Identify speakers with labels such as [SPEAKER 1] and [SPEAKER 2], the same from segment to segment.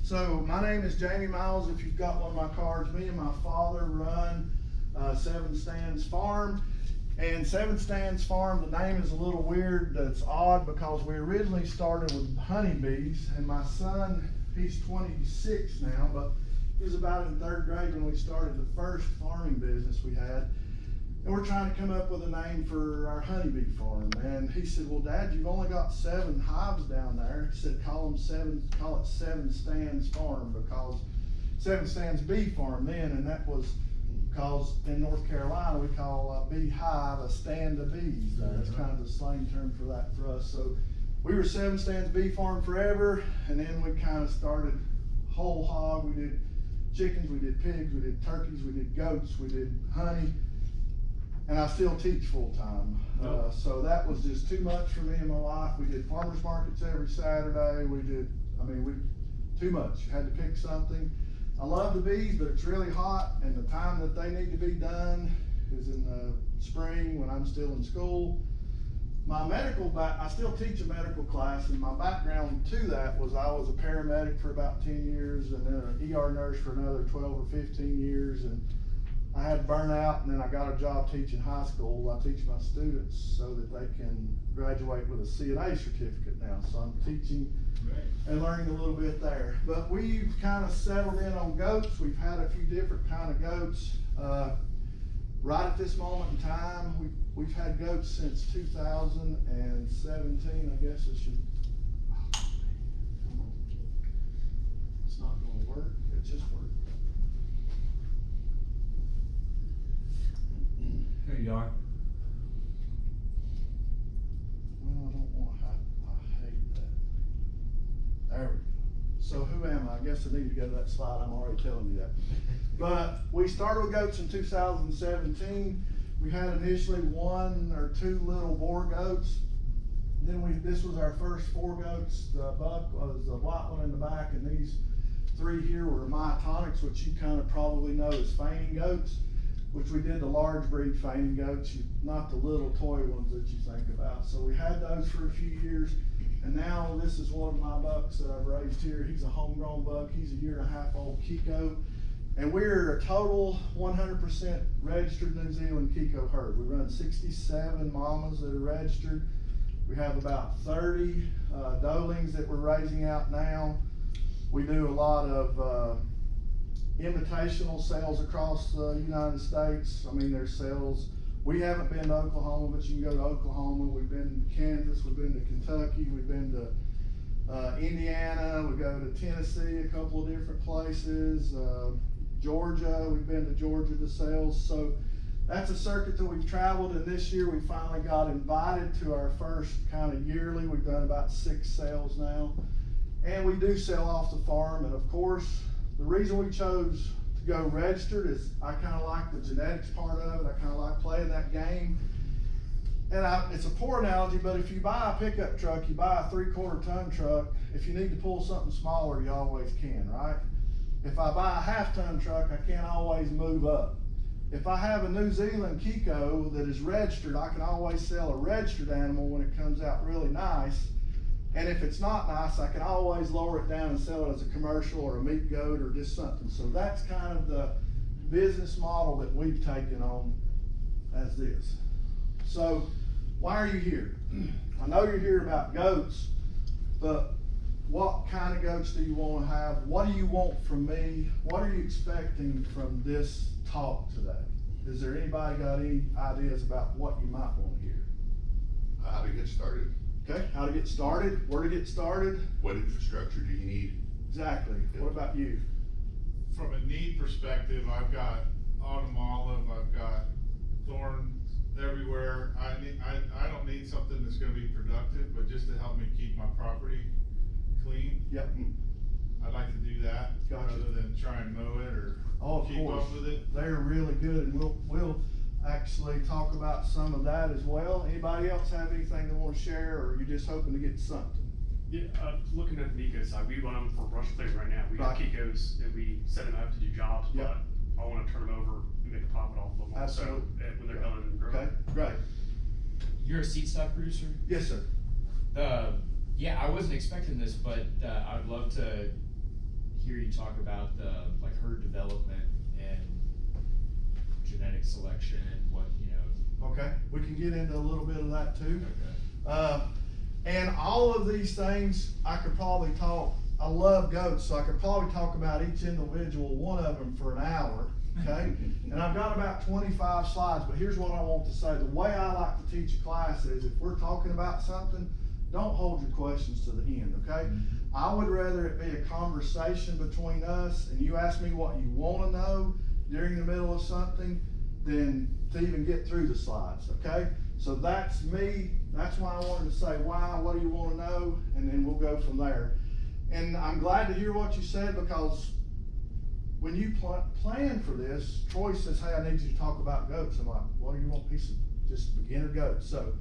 [SPEAKER 1] So my name is Jamie Miles. If you've got one of my cards, me and my father run Seven Stands Farm. And Seven Stands Farm, the name is a little weird. That's odd because we originally started with honeybees, and my son, he's 26 now, but he was about in 3rd grade when we started the first farming business we had. And we're trying to come up with a name for our honeybee farm. And he said, well, Dad, you've only got 7 hives down there. He said, call it Seven Stands Farm, because Seven Stands Bee Farm then, and that was because in North Carolina we call a beehive a stand of bees. That's kind of the slang term for that for us. So we were Seven Stands Bee Farm forever, and then we kind of started whole hog. We did chickens, we did pigs, we did turkeys, we did goats, we did honey, and I still teach full time. So that was just too much for me and my wife. We did farmers markets every Saturday. Too much. You had to pick something. I love the bees, but it's really hot, and the time that they need to be done is in the spring when I'm still in school. My I still teach a medical class, and my background to that was I was a paramedic for about 10 years, and then an ER nurse for another 12 or 15 years, and I had burnout, and then I got a job teaching high school. I teach my students so that they can graduate with a CNA certificate now. So I'm teaching and learning a little bit there. But we've kind of settled in on goats. We've had a few different kind of goats. Right at this moment in time, we've had goats since 2017. I guess it should. Come on. It's not going to work. It just worked.
[SPEAKER 2] There you are.
[SPEAKER 1] Well, I don't want to I hate that. There we go. So who am I? I guess I need to go to that slide. I'm already telling you that. But we started with goats in 2017. We had initially 1 or 2 little boar goats. Then this was our first 4 goats. The buck was the white one in the back, and these 3 here were myotonics, which you kind of probably know as fainting goats, which we did the large breed fainting goats, not the little toy ones that you think about. So we had those for a few years, and now this is one of my bucks that I've raised here. He's a homegrown buck. He's a 1.5 year old Kiko, and we're a total 100% registered New Zealand Kiko herd. We run 67 mamas that are registered. We have about 30 doelings that we're raising out now. We do a lot of invitational sales across the United States. I mean, there's sales. We haven't been to Oklahoma, but you can go to Oklahoma. We've been to Kansas, we've been to Kentucky, we've been to Indiana, we go to Tennessee, a couple of different places, Georgia, we've been to Georgia to sales. So that's a circuit that we've traveled, and this year we finally got invited to our first kind of yearly. We've done about 6 sales now, and we do sell off the farm. And of course, the reason we chose to go registered is I kind of like the genetics part of it. I kind of like playing that game. And it's a poor analogy, but if you buy a pickup truck, you buy a 3/4 ton truck, if you need to pull something smaller, you always can, right? If I buy a 1/2 ton truck, I can't always move up. If I have a New Zealand Kiko that is registered, I can always sell a registered animal when it comes out really nice. And if it's not nice, I can always lower it down and sell it as a commercial or a meat goat or just something. So that's kind of the business model that we've taken on as this. So why are you here? I know you're here about goats, but what kind of goats do you want to have? What do you want from me? What are you expecting from this talk today? Is there anybody got any ideas about what you might want to hear?
[SPEAKER 3] How to get started.
[SPEAKER 1] Okay, how to get started, where to get started.
[SPEAKER 3] What infrastructure do you need?
[SPEAKER 1] Exactly. What about you?
[SPEAKER 4] From a need perspective, I've got autumn olive, I've got thorns everywhere. I don't need something that's gonna be productive, but just to help me keep my property clean.
[SPEAKER 1] Yep.
[SPEAKER 4] I'd like to do that,
[SPEAKER 1] Gotcha.
[SPEAKER 4] rather than try and mow it or keep up with it.
[SPEAKER 1] They're really good, and we'll actually talk about some of that as well. Anybody else have anything they want to share, or are you just hoping to get something?
[SPEAKER 5] Yeah, looking at the Kiko side, we run them for brush clearing right now. We have Kikos and we set them up to do jobs, but I want to turn them over and make a profit off of them.
[SPEAKER 1] Absolutely.
[SPEAKER 5] Also, when they're done and growing.
[SPEAKER 1] Okay, great.
[SPEAKER 6] You're a seed stock producer?
[SPEAKER 1] Yes, sir.
[SPEAKER 6] Yeah, I wasn't expecting this, but I'd love to hear you talk about the, like, herd development and genetic selection and what, you know.
[SPEAKER 1] Okay, we can get into a little bit of that too.
[SPEAKER 6] Okay.
[SPEAKER 1] And all of these things, I could probably talk, I love goats, so I could probably talk about each individual one of them for an hour, okay? And I've got about 25 slides, but here's what I want to say. The way I like to teach a class is if we're talking about something, don't hold your questions to the end, okay? I would rather it be a conversation between us and you ask me what you wanna know during the middle of something than to even get through the slides, okay? So that's me, that's why I wanted to say why, what do you wanna know, and then we'll go from there. And I'm glad to hear what you said, because when you plan for this, Troy says, hey, I need you to talk about goats. I'm like, what do you want? He said, just beginner goats. So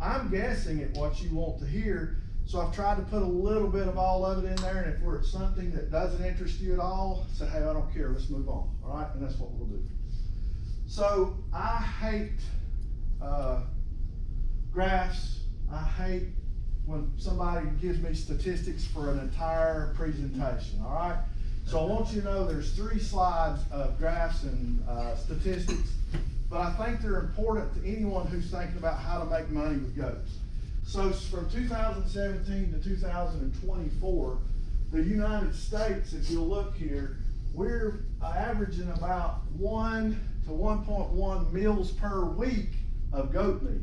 [SPEAKER 1] I'm guessing at what you want to hear. So I've tried to put a little bit of all of it in there, and if we're at something that doesn't interest you at all, say, hey, I don't care, let's move on, all right? And that's what we'll do. So I hate graphs. I hate when somebody gives me statistics for an entire presentation, all right? So I want you to know there's 3 slides of graphs and statistics, but I think they're important to anyone who's thinking about how to make money with goats. So from 2017 to 2024, the United States, if you look here, we're averaging about 1 to 1.1 meals per week of goat meat.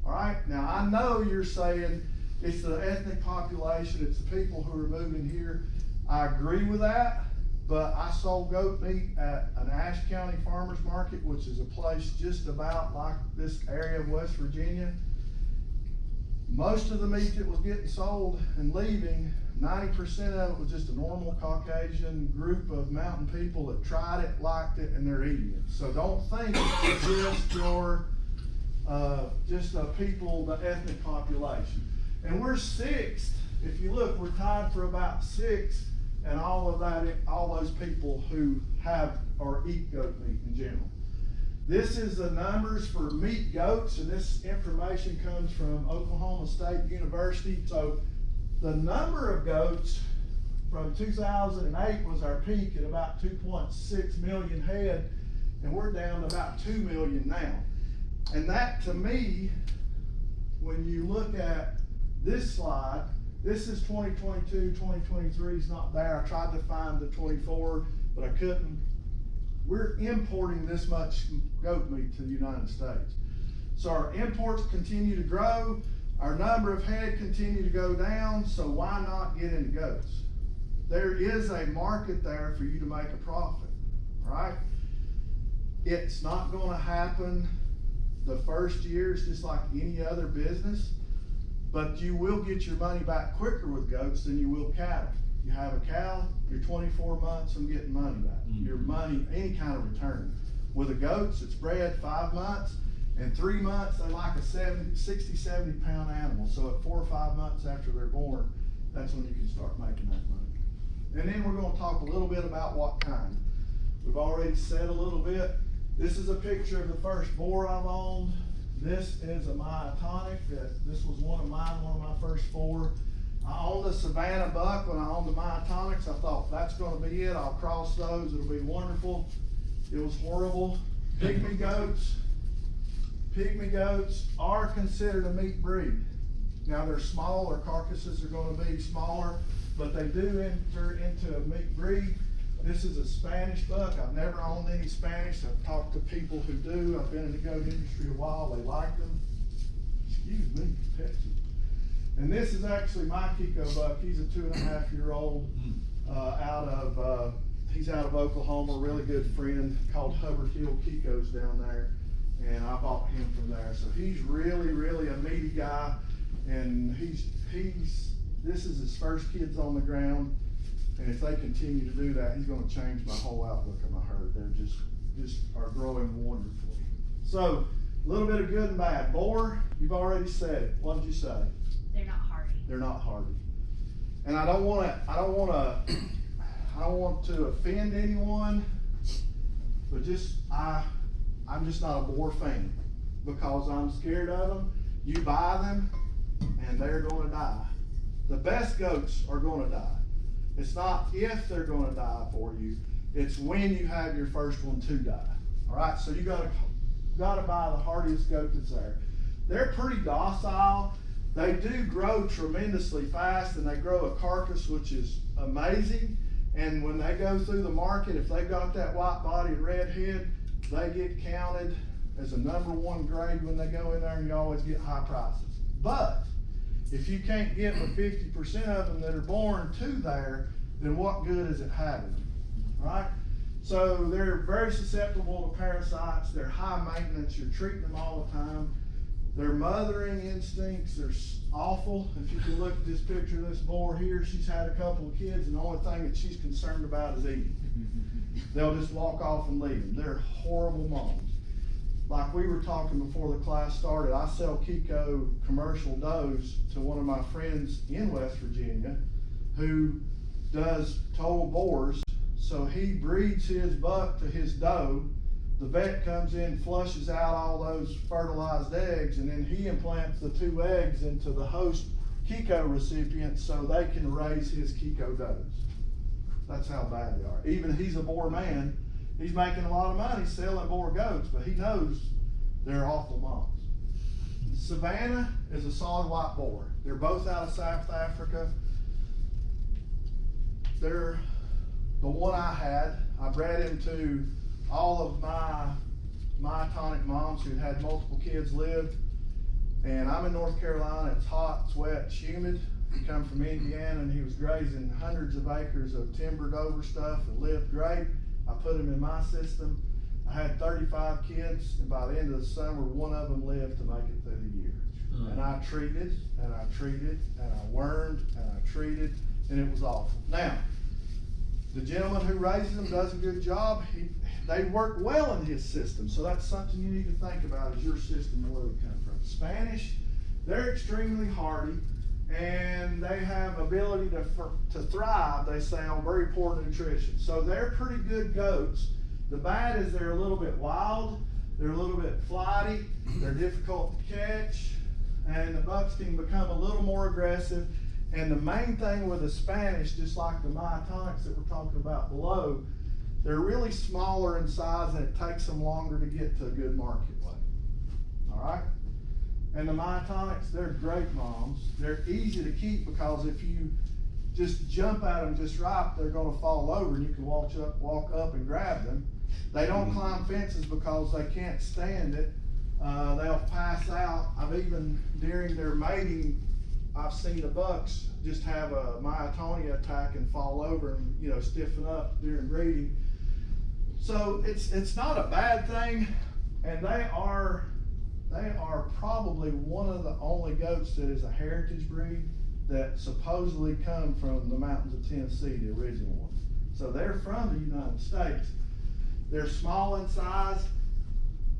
[SPEAKER 1] All right, now I know you're saying it's the ethnic population, it's the people who are moving here. I agree with that, but I sold goat meat at an Ashe County farmer's market, which is a place just about like this area of West Virginia. Most of the meat that was getting sold and leaving, 90% of it was just a normal Caucasian group of mountain people that tried it, liked it, and they're eating it. So don't think it's just your, people, the ethnic population. And we're 6th. If you look, we're tied for about 6th, and all of that, all those people who have or eat goat meat in general. This is the numbers for meat goats, and this information comes from Oklahoma State University. So the number of goats from 2008 was our peak at about 2.6 million head, and we're down to about 2 million now. And that, to me, when you look at this slide, this is 2022, 2023 is not there. I tried to find the 24, but I couldn't. We're importing this much goat meat to the United States. So our imports continue to grow, our number of head continue to go down, so why not get into goats? There is a market there for you to make a profit, right? It's not gonna happen the first year, it's just like any other business, but you will get your money back quicker with goats than you will cattle. You have a cow, you're 24 months from getting money back. Your money, any kind of return. With the goats, it's bred 5 months, and 3 months, they're like a 60, 70 pound animal. So at 4 or 5 months after they're born, that's when you can start making that money. And then we're gonna talk a little bit about what kind. We've already said a little bit. This is a picture of the first boar I've owned. This is a myotonic. This was one of mine, one of my first 4. I owned a Savannah buck when I owned the myotonics. I thought that's gonna be it. I'll cross those, it'll be wonderful. It was horrible. Pygmy goats are considered a meat breed. Now they're small, their carcasses are gonna be smaller, but they do enter into a meat breed. This is a Spanish buck. I've never owned any Spanish. I've talked to people who do. I've been in the goat industry a while. They like them. Excuse me, Pepsi. And this is actually my Kiko buck. He's a 2.5-year-old he's out of Oklahoma, a really good friend called Hubbard Hill Kiko's down there. And I bought him from there. So he's really, really a meaty guy. And this is his first kids on the ground. And if they continue to do that, he's gonna change my whole outlook of my herd. They're just are growing wonderfully. So, a little bit of good and bad. Boar, you've already said it. What did you say?
[SPEAKER 2] They're not hardy.
[SPEAKER 1] They're not hardy. And I don't want to offend anyone, but I'm just not a boar fan because I'm scared of them. You buy them and they're gonna die. The best goats are gonna die. It's not if they're gonna die for you, it's when you have your first one to die. All right, so you gotta buy the hardiest goat that's there. They're pretty docile. They do grow tremendously fast, and they grow a carcass, which is amazing. And when they go through the market, if they got that white body red head, they get counted as a #1 grade when they go in there, and you always get high prices. But if you can't get with 50% of them that are born to there, then what good is it having them, right? So they're very susceptible to parasites. They're high maintenance. You're treating them all the time. Their mothering instincts are awful. If you can look at this picture of this boar here, she's had a couple of kids, and the only thing that she's concerned about is eating. They'll just walk off and leave them. They're horrible moms. Like we were talking before the class started, I sell Kiko commercial does to one of my friends in West Virginia who does total boars. So he breeds his buck to his doe. The vet comes in, flushes out all those fertilized eggs, and then he implants the 2 eggs into the host Kiko recipient so they can raise his Kiko does. That's how bad they are. Even he's a boar man. He's making a lot of money selling boar goats, but he knows they're awful moms. Savannah is a solid white boar. They're both out of South Africa. They're the one I had. I bred him to all of my tonic moms who had multiple kids lived. And I'm in North Carolina. It's hot, it's wet, it's humid. He come from Indiana, and he was grazing hundreds of acres of timbered over stuff and lived great. I put him in my system. I had 35 kids, and by the end of the summer, one of them lived to make it through the year. And I treated, and I treated, and I wormed, and I treated, and it was awful. Now, the gentleman who raises them does a good job. They work well in his system, so that's something you need to think about is your system and where they come from. Spanish, they're extremely hardy, and they have ability to thrive, they say, on very poor nutrition. So they're pretty good goats. The bad is they're a little bit wild, they're a little bit flighty, they're difficult to catch, and the bucks can become a little more aggressive. And the main thing with the Spanish, just like the myotonics that we're talking about below, they're really smaller in size, and it takes them longer to get to a good market weight. All right? And the myotonics, they're great moms. They're easy to keep because if you just jump at them just right, they're going to fall over, and you can walk up and grab them. They don't climb fences because they can't stand it. They'll pass out. I've even, during their mating, I've seen the bucks just have a myotonia attack and fall over and, you know, stiffen up during breeding. So it's not a bad thing, and they are probably one of the only goats that is a heritage breed that supposedly come from the mountains of Tennessee, the original one. So they're from the United States. They're small in size,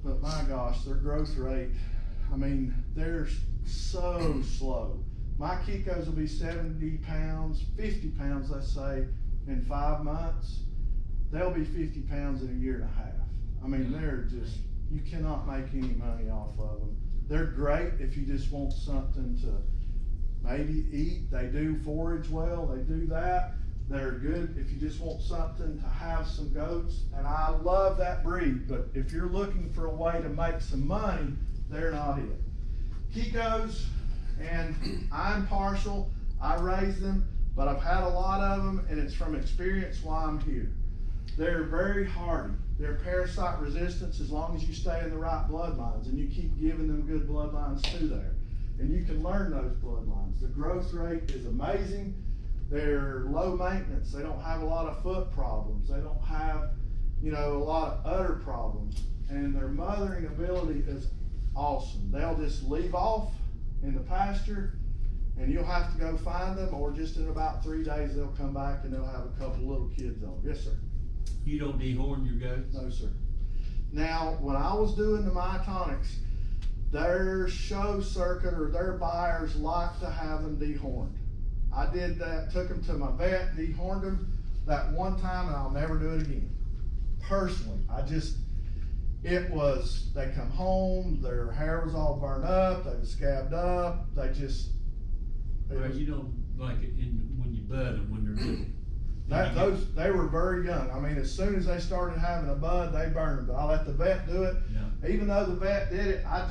[SPEAKER 1] but my gosh, their growth rate, I mean, they're so slow. My Kikos will be 70 pounds, 50 pounds, let's say, in 5 months. They'll be 50 pounds in a year and a half. I mean, they're just, you cannot make any money off of them. They're great if you just want something to maybe eat. They do forage well, they do that. They're good if you just want something to have some goats. And I love that breed, but if you're looking for a way to make some money, they're not it. Kikos, and I'm partial, I raise them, but I've had a lot of them, and it's from experience why I'm here. They're very hardy. They're parasite resistant as long as you stay in the right bloodlines and you keep giving them good bloodlines through there. And you can learn those bloodlines. The growth rate is amazing. They're low maintenance. They don't have a lot of foot problems. They don't have, you know, a lot of udder problems. And their mothering ability is awesome. They'll just leave off in the pasture, and you'll have to go find them, or just in about 3 days they'll come back and they'll have a couple little kids on them. Yes, sir.
[SPEAKER 2] You don't dehorn your goats?
[SPEAKER 1] No, sir. Now, when I was doing the myotonics, their show circuit or their buyers like to have them dehorned. I did that, took them to my vet, dehorned them that one time, and I'll never do it again. Personally, they come home, their hair was all burned up, they was scabbed up,
[SPEAKER 2] Well, you don't like it when you bud them when they're little.
[SPEAKER 1] They were very young. I mean, as soon as they started having a bud, they burned them, but I let the vet do it.
[SPEAKER 2] Yeah.
[SPEAKER 1] Even though the vet did it, I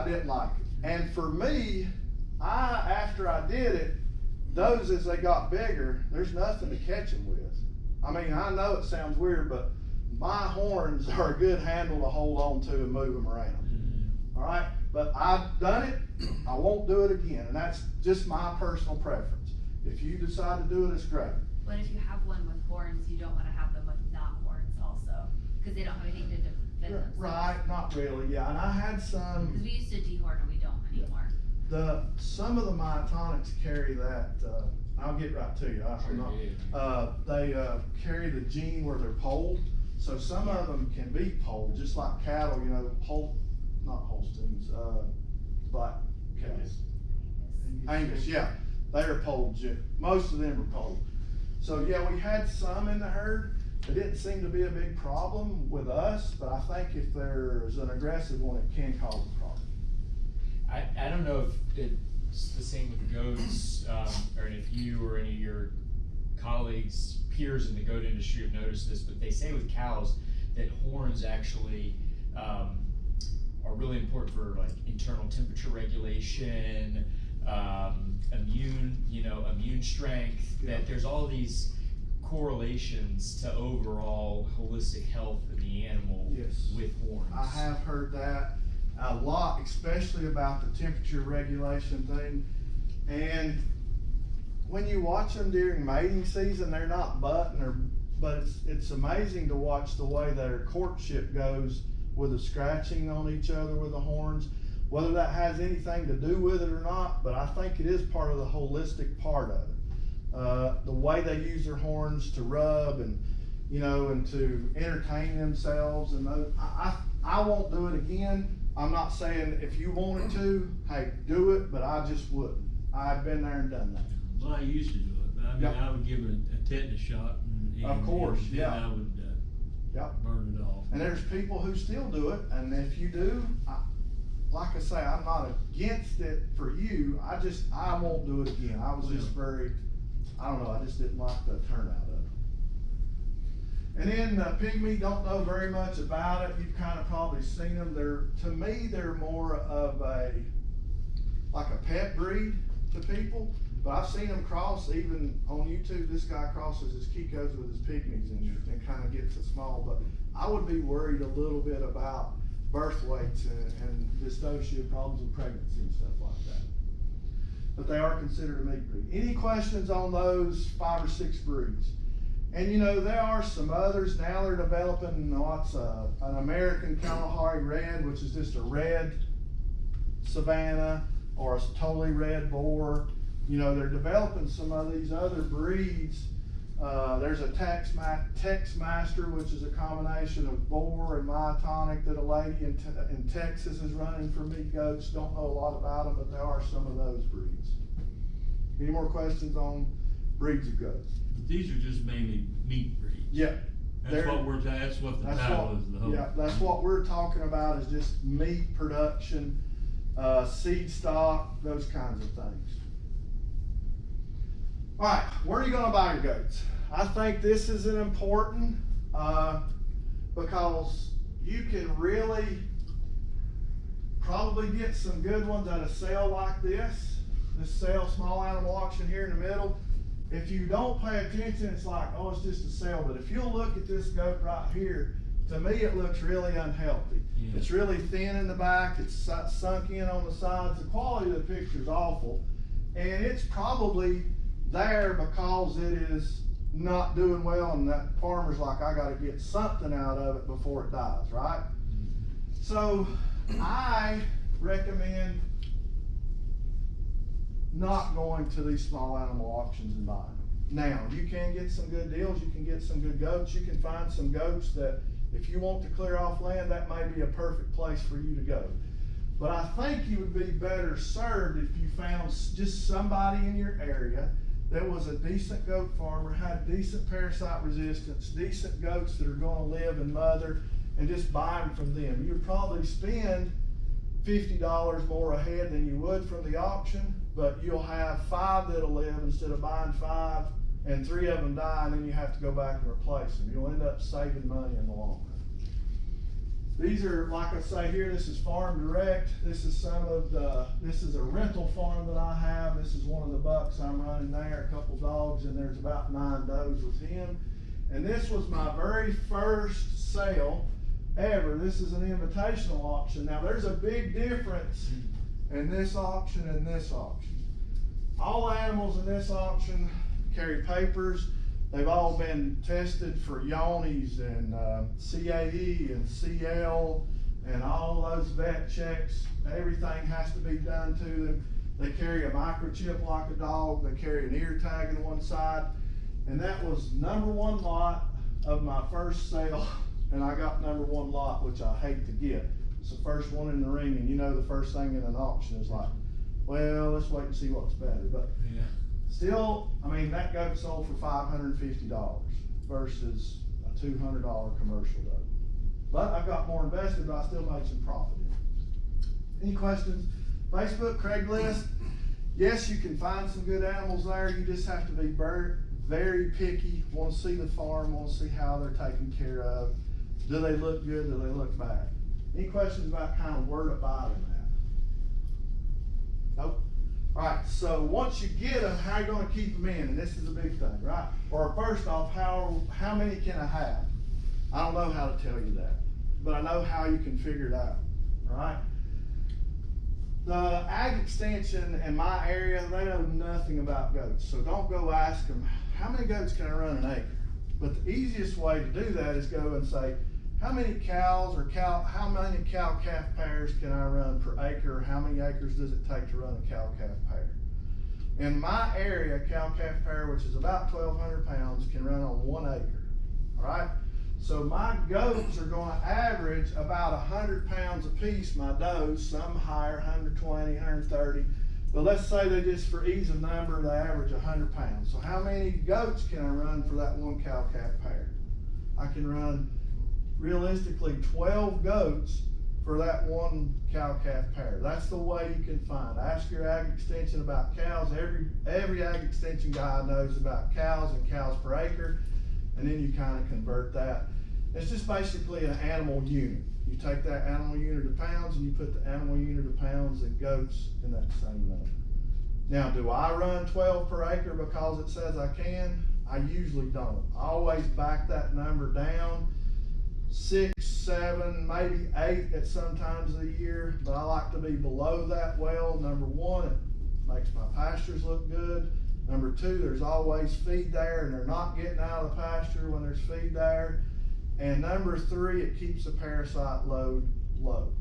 [SPEAKER 1] didn't like it. And for me, after I did it, those as they got bigger, there's nothing to catch them with. I mean, I know it sounds weird, but my horns are a good handle to hold on to and move them around. All right, but I've done it. I won't do it again, and that's just my personal preference. If you decide to do it, it's great.
[SPEAKER 7] But if you have one with horns, you don't want to have them with not horns also, because they don't have anything to defend themselves.
[SPEAKER 1] Right, not really, yeah. And I had some.
[SPEAKER 7] Because we used to dehorn and we don't anymore.
[SPEAKER 1] Some of the myotonics carry that. I'll get right to you. They carry the gene where they're polled, so some of them can be polled, just like cattle. You know, not Holsteins, black cows. Angus, yeah, they are polled. Most of them are polled. So yeah, we had some in the herd. It didn't seem to be a big problem with us, but I think if there's an aggressive one, it can cause a problem.
[SPEAKER 6] I don't know if it's the same with goats, or if you or any of your colleagues, peers in the goat industry have noticed this, but they say with cows that horns actually are really important for like internal temperature regulation, immune strength, that there's all these correlations to overall holistic health of the animal.
[SPEAKER 1] Yes.
[SPEAKER 6] With horns.
[SPEAKER 1] I have heard that a lot, especially about the temperature regulation thing. And when you watch them during mating season, they're not butting, but it's amazing to watch the way their courtship goes with the scratching on each other with the horns. Whether that has anything to do with it or not, but I think it is part of the holistic part of it. The way they use their horns to rub and to entertain themselves, and I won't do it again. I'm not saying if you wanted to, hey, do it, but I just wouldn't. I've been there and done that.
[SPEAKER 2] Well, I used to do it, but I mean,
[SPEAKER 1] Yep.
[SPEAKER 2] I would give it a tetanus shot, and
[SPEAKER 1] Of course,
[SPEAKER 2] and then
[SPEAKER 1] yeah.
[SPEAKER 2] I would
[SPEAKER 1] Yep.
[SPEAKER 2] burn it off.
[SPEAKER 1] And there's people who still do it, and if you do, like I say, I'm not against it for you. I won't do it again. I was just I just didn't like the turnout of it. And then pig meat, don't know very much about it. You've kind of probably seen them. To me, they're more of like a pet breed to people. But I've seen them cross, even on YouTube. This guy crosses his Kikos with his pygmies and kind of gets it small. But I would be worried a little bit about birth weights and dystocia problems with pregnancy and stuff like that. But they are considered a meat breed. Any questions on those 5 or 6 breeds? And there are some others now. They're developing what's an American Kalahari Red, which is just a red Savannah or a totally red boar. They're developing some of these other breeds. There's a Tex Master, which is a combination of boar and myotonic that a lady in Texas is running for meat goats. Don't know a lot about them, but there are some of those breeds. Any more questions on breeds of goats?
[SPEAKER 2] But these are just mainly meat breeds.
[SPEAKER 1] Yeah.
[SPEAKER 2] That's what the title is.
[SPEAKER 1] That's what we're talking about, is just meat production, seed stock, those kinds of things. All right, where are you going to buy your goats? I think this is an important because you can really probably get some good ones at a sale like this sale, small animal auction here in the middle. If you don't pay attention, it's like, oh, it's just a sale. But if you'll look at this goat right here, to me it looks really unhealthy. Yeah. It's really thin in the back, it's sunk in on the sides. The quality of the picture is awful, and it's probably there because it is not doing well, and that farmer's like, I got to get something out of it before it dies, right? So I recommend not going to these small animal auctions and buying them. Now, you can get some good deals, you can get some good goats, you can find some goats that if you want to clear off land, that may be a perfect place for you to go. But I think you would be better served if you found just somebody in your area that was a decent goat farmer, had decent parasite resistance, decent goats that are going to live and mother, and just buy them from them. You'd probably spend $50 more a head than you would from the auction, but you'll have 5 that'll live instead of buying 5 and 3 of them die, and then you have to go back and replace them. You'll end up saving money in the long run. These are, like I say here, this is farm direct. This is this is a rental farm that I have. This is one of the bucks I'm running there, a couple dogs, and there's about 9 does with him. And this was my very first sale ever. This is an invitational auction. Now there's a big difference in this auction and this auction. All animals in this auction carry papers. They've all been tested for Yonis and CAE and CL and all those vet checks. Everything has to be done to them. They carry a microchip like a dog. They carry an ear tag on one side. And that was #1 lot of my first sale. And I got #1 lot, which I hate to get. It's the first one in the ring, and you know the first thing in an auction is like, well, let's wait and see what's better. But
[SPEAKER 2] Yeah.
[SPEAKER 1] still, I mean, that goat sold for $550 versus a $200 commercial goat. But I got more invested, but I still made some profit in it. Any questions? Facebook, Craigslist. Yes, you can find some good animals there. You just have to be very, very picky. Want to see the farm, want to see how they're taken care of. Do they look good? Do they look bad? Any questions about kind of where to buy them at? Nope. All right, so once you get them, how are you going to keep them in? And this is a big thing, right? Or first off, how many can I have? I don't know how to tell you that, but I know how you can figure it out, all right? The ag extension in my area, they know nothing about goats, so don't go ask them, how many goats can I run an acre? But the easiest way to do that is go and say, how many cows or how many cow-calf pairs can I run per acre? Or how many acres does it take to run a cow-calf pair? In my area, cow-calf pair, which is about 1,200 pounds, can run on 1 acre, all right? So my goats are going to average about 100 pounds a piece, my does, some higher, 120, 130. But let's say they just, for ease of number, they average 100 pounds. So how many goats can I run for that 1 cow-calf pair? I can run, realistically, 12 goats for that 1 cow-calf pair. That's the way you can find. Ask your ag extension about cows. Every ag extension guy knows about cows and cows per acre, and then you kind of convert that. It's just basically an animal unit. You take that animal unit of pounds and you put the animal unit of pounds and goats in that same number. Now, do I run 12 per acre because it says I can? I usually don't. I always back that number down. 6, 7, maybe 8 at some times of the year, but I like to be below that well. Number 1, it makes my pastures look good. Number 2, there's always feed there and they're not getting out of the pasture when there's feed there. And number 3, it keeps the parasite load low.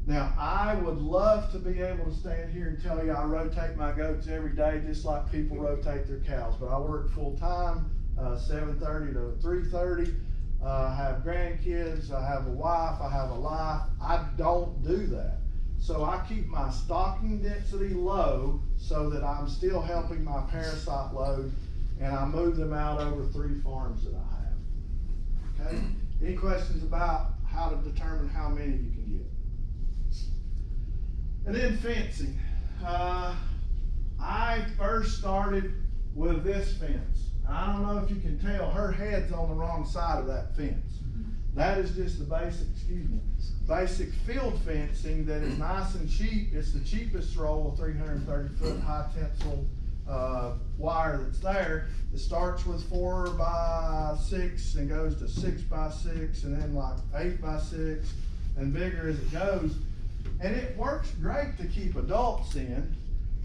[SPEAKER 1] Now, I would love to be able to stand here and tell you I rotate my goats every day just like people rotate their cows, but I work full time, 7:30 to 3:30. I have grandkids, I have a wife, I have a life. I don't do that. So I keep my stocking density low so that I'm still helping my parasite load, and I move them out over 3 farms that I have. Okay? Any questions about how to determine how many you can get? And then fencing. I first started with this fence. I don't know if you can tell, her head's on the wrong side of that fence. That is just the basic field fencing that is nice and cheap. It's the cheapest roll of 330-foot high tensile wire that's there. It starts with 4x6 and goes to 6x6 and then like 8x6 and bigger as it goes. And it works great to keep adults in,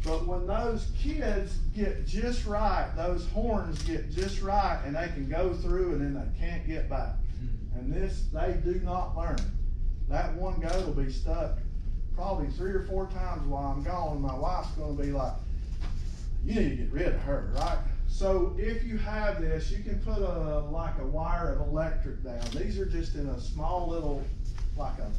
[SPEAKER 1] but when those kids get just right, those horns get just right and they can go through and then they can't get back. And this, they do not learn. That one goat will be stuck probably 3 or 4 times while I'm gone. My wife's gonna be like, you need to get rid of her, right? So if you have this, you can put like a wire of electric down. These are just in a small little, like a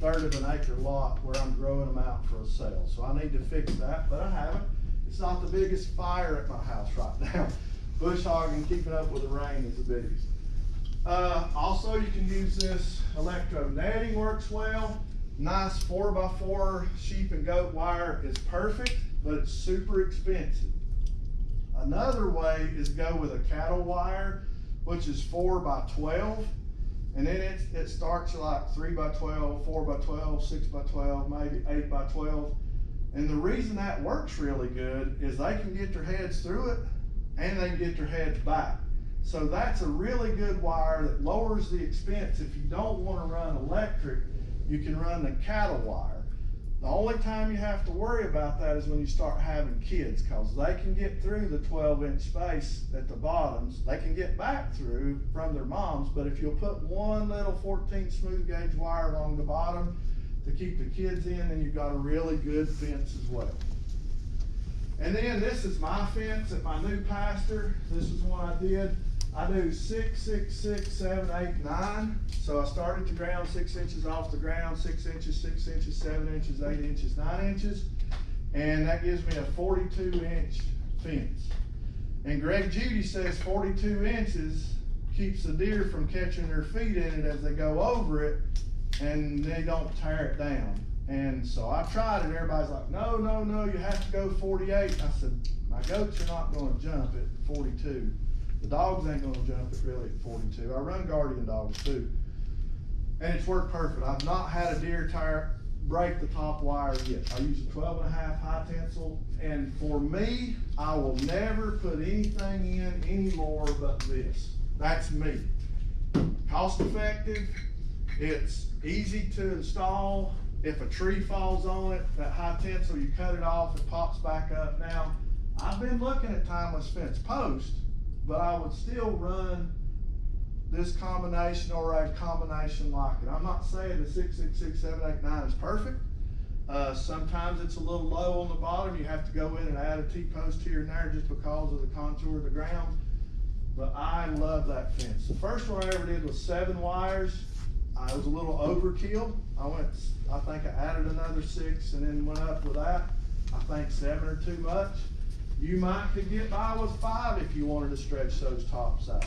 [SPEAKER 1] 1/3 of an acre lot where I'm growing them out for a sale. So I need to fix that, but I haven't. It's not the biggest fire at my house right now. Bush hogging, keeping up with the rain is the biggest. Also, you can use this electro netting, works well. Nice 4x4 sheep and goat wire is perfect, but it's super expensive. Another way is go with a cattle wire, which is 4 by 12. And then it starts like 3 by 12, 4 by 12, 6 by 12, maybe 8 by 12. And the reason that works really good is they can get their heads through it and they can get their heads back. So that's a really good wire that lowers the expense. If you don't want to run electric, you can run the cattle wire. The only time you have to worry about that is when you start having kids, because they can get through the 12-inch space at the bottoms. They can get back through from their moms, but if you'll put one little 14 smooth gauge wire along the bottom to keep the kids in, then you've got a really good fence as well. And then this is my fence at my new pasture. This is one I did. I do 6, 6, 6, 7, 8, 9. So I start at the ground 6 inches off the ground, 6 inches, 6 inches, 7 inches, 8 inches, 9 inches. And that gives me a 42-inch fence. And Greg Judy says 42 inches keeps the deer from catching their feet in it as they go over it, and they don't tear it down. And so I tried it, everybody's like, no, no, no, you have to go 48. I said, my goats are not gonna jump at 42. The dogs ain't gonna jump it really at 42. I run guardian dogs too. And it's worked perfect. I've not had a deer break the top wire yet. I use a 12.5 high tensile, and for me, I will never put anything in anymore but this. That's me. Cost effective, it's easy to install. If a tree falls on it, that high tensile, you cut it off, it pops back up. Now, I've been looking at timeless fence posts, but I would still run this combination or a combination like it. I'm not saying the 6, 6, 6, 7, 8, 9 is perfect. Sometimes it's a little low on the bottom. You have to go in and add a T-post here and there just because of the contour of the ground. But I love that fence. The first one I ever did was 7 wires. I was a little overkill. I think I added another 6 and then went up with that. I think 7 are too much. You could get by with 5 if you wanted to stretch those tops out.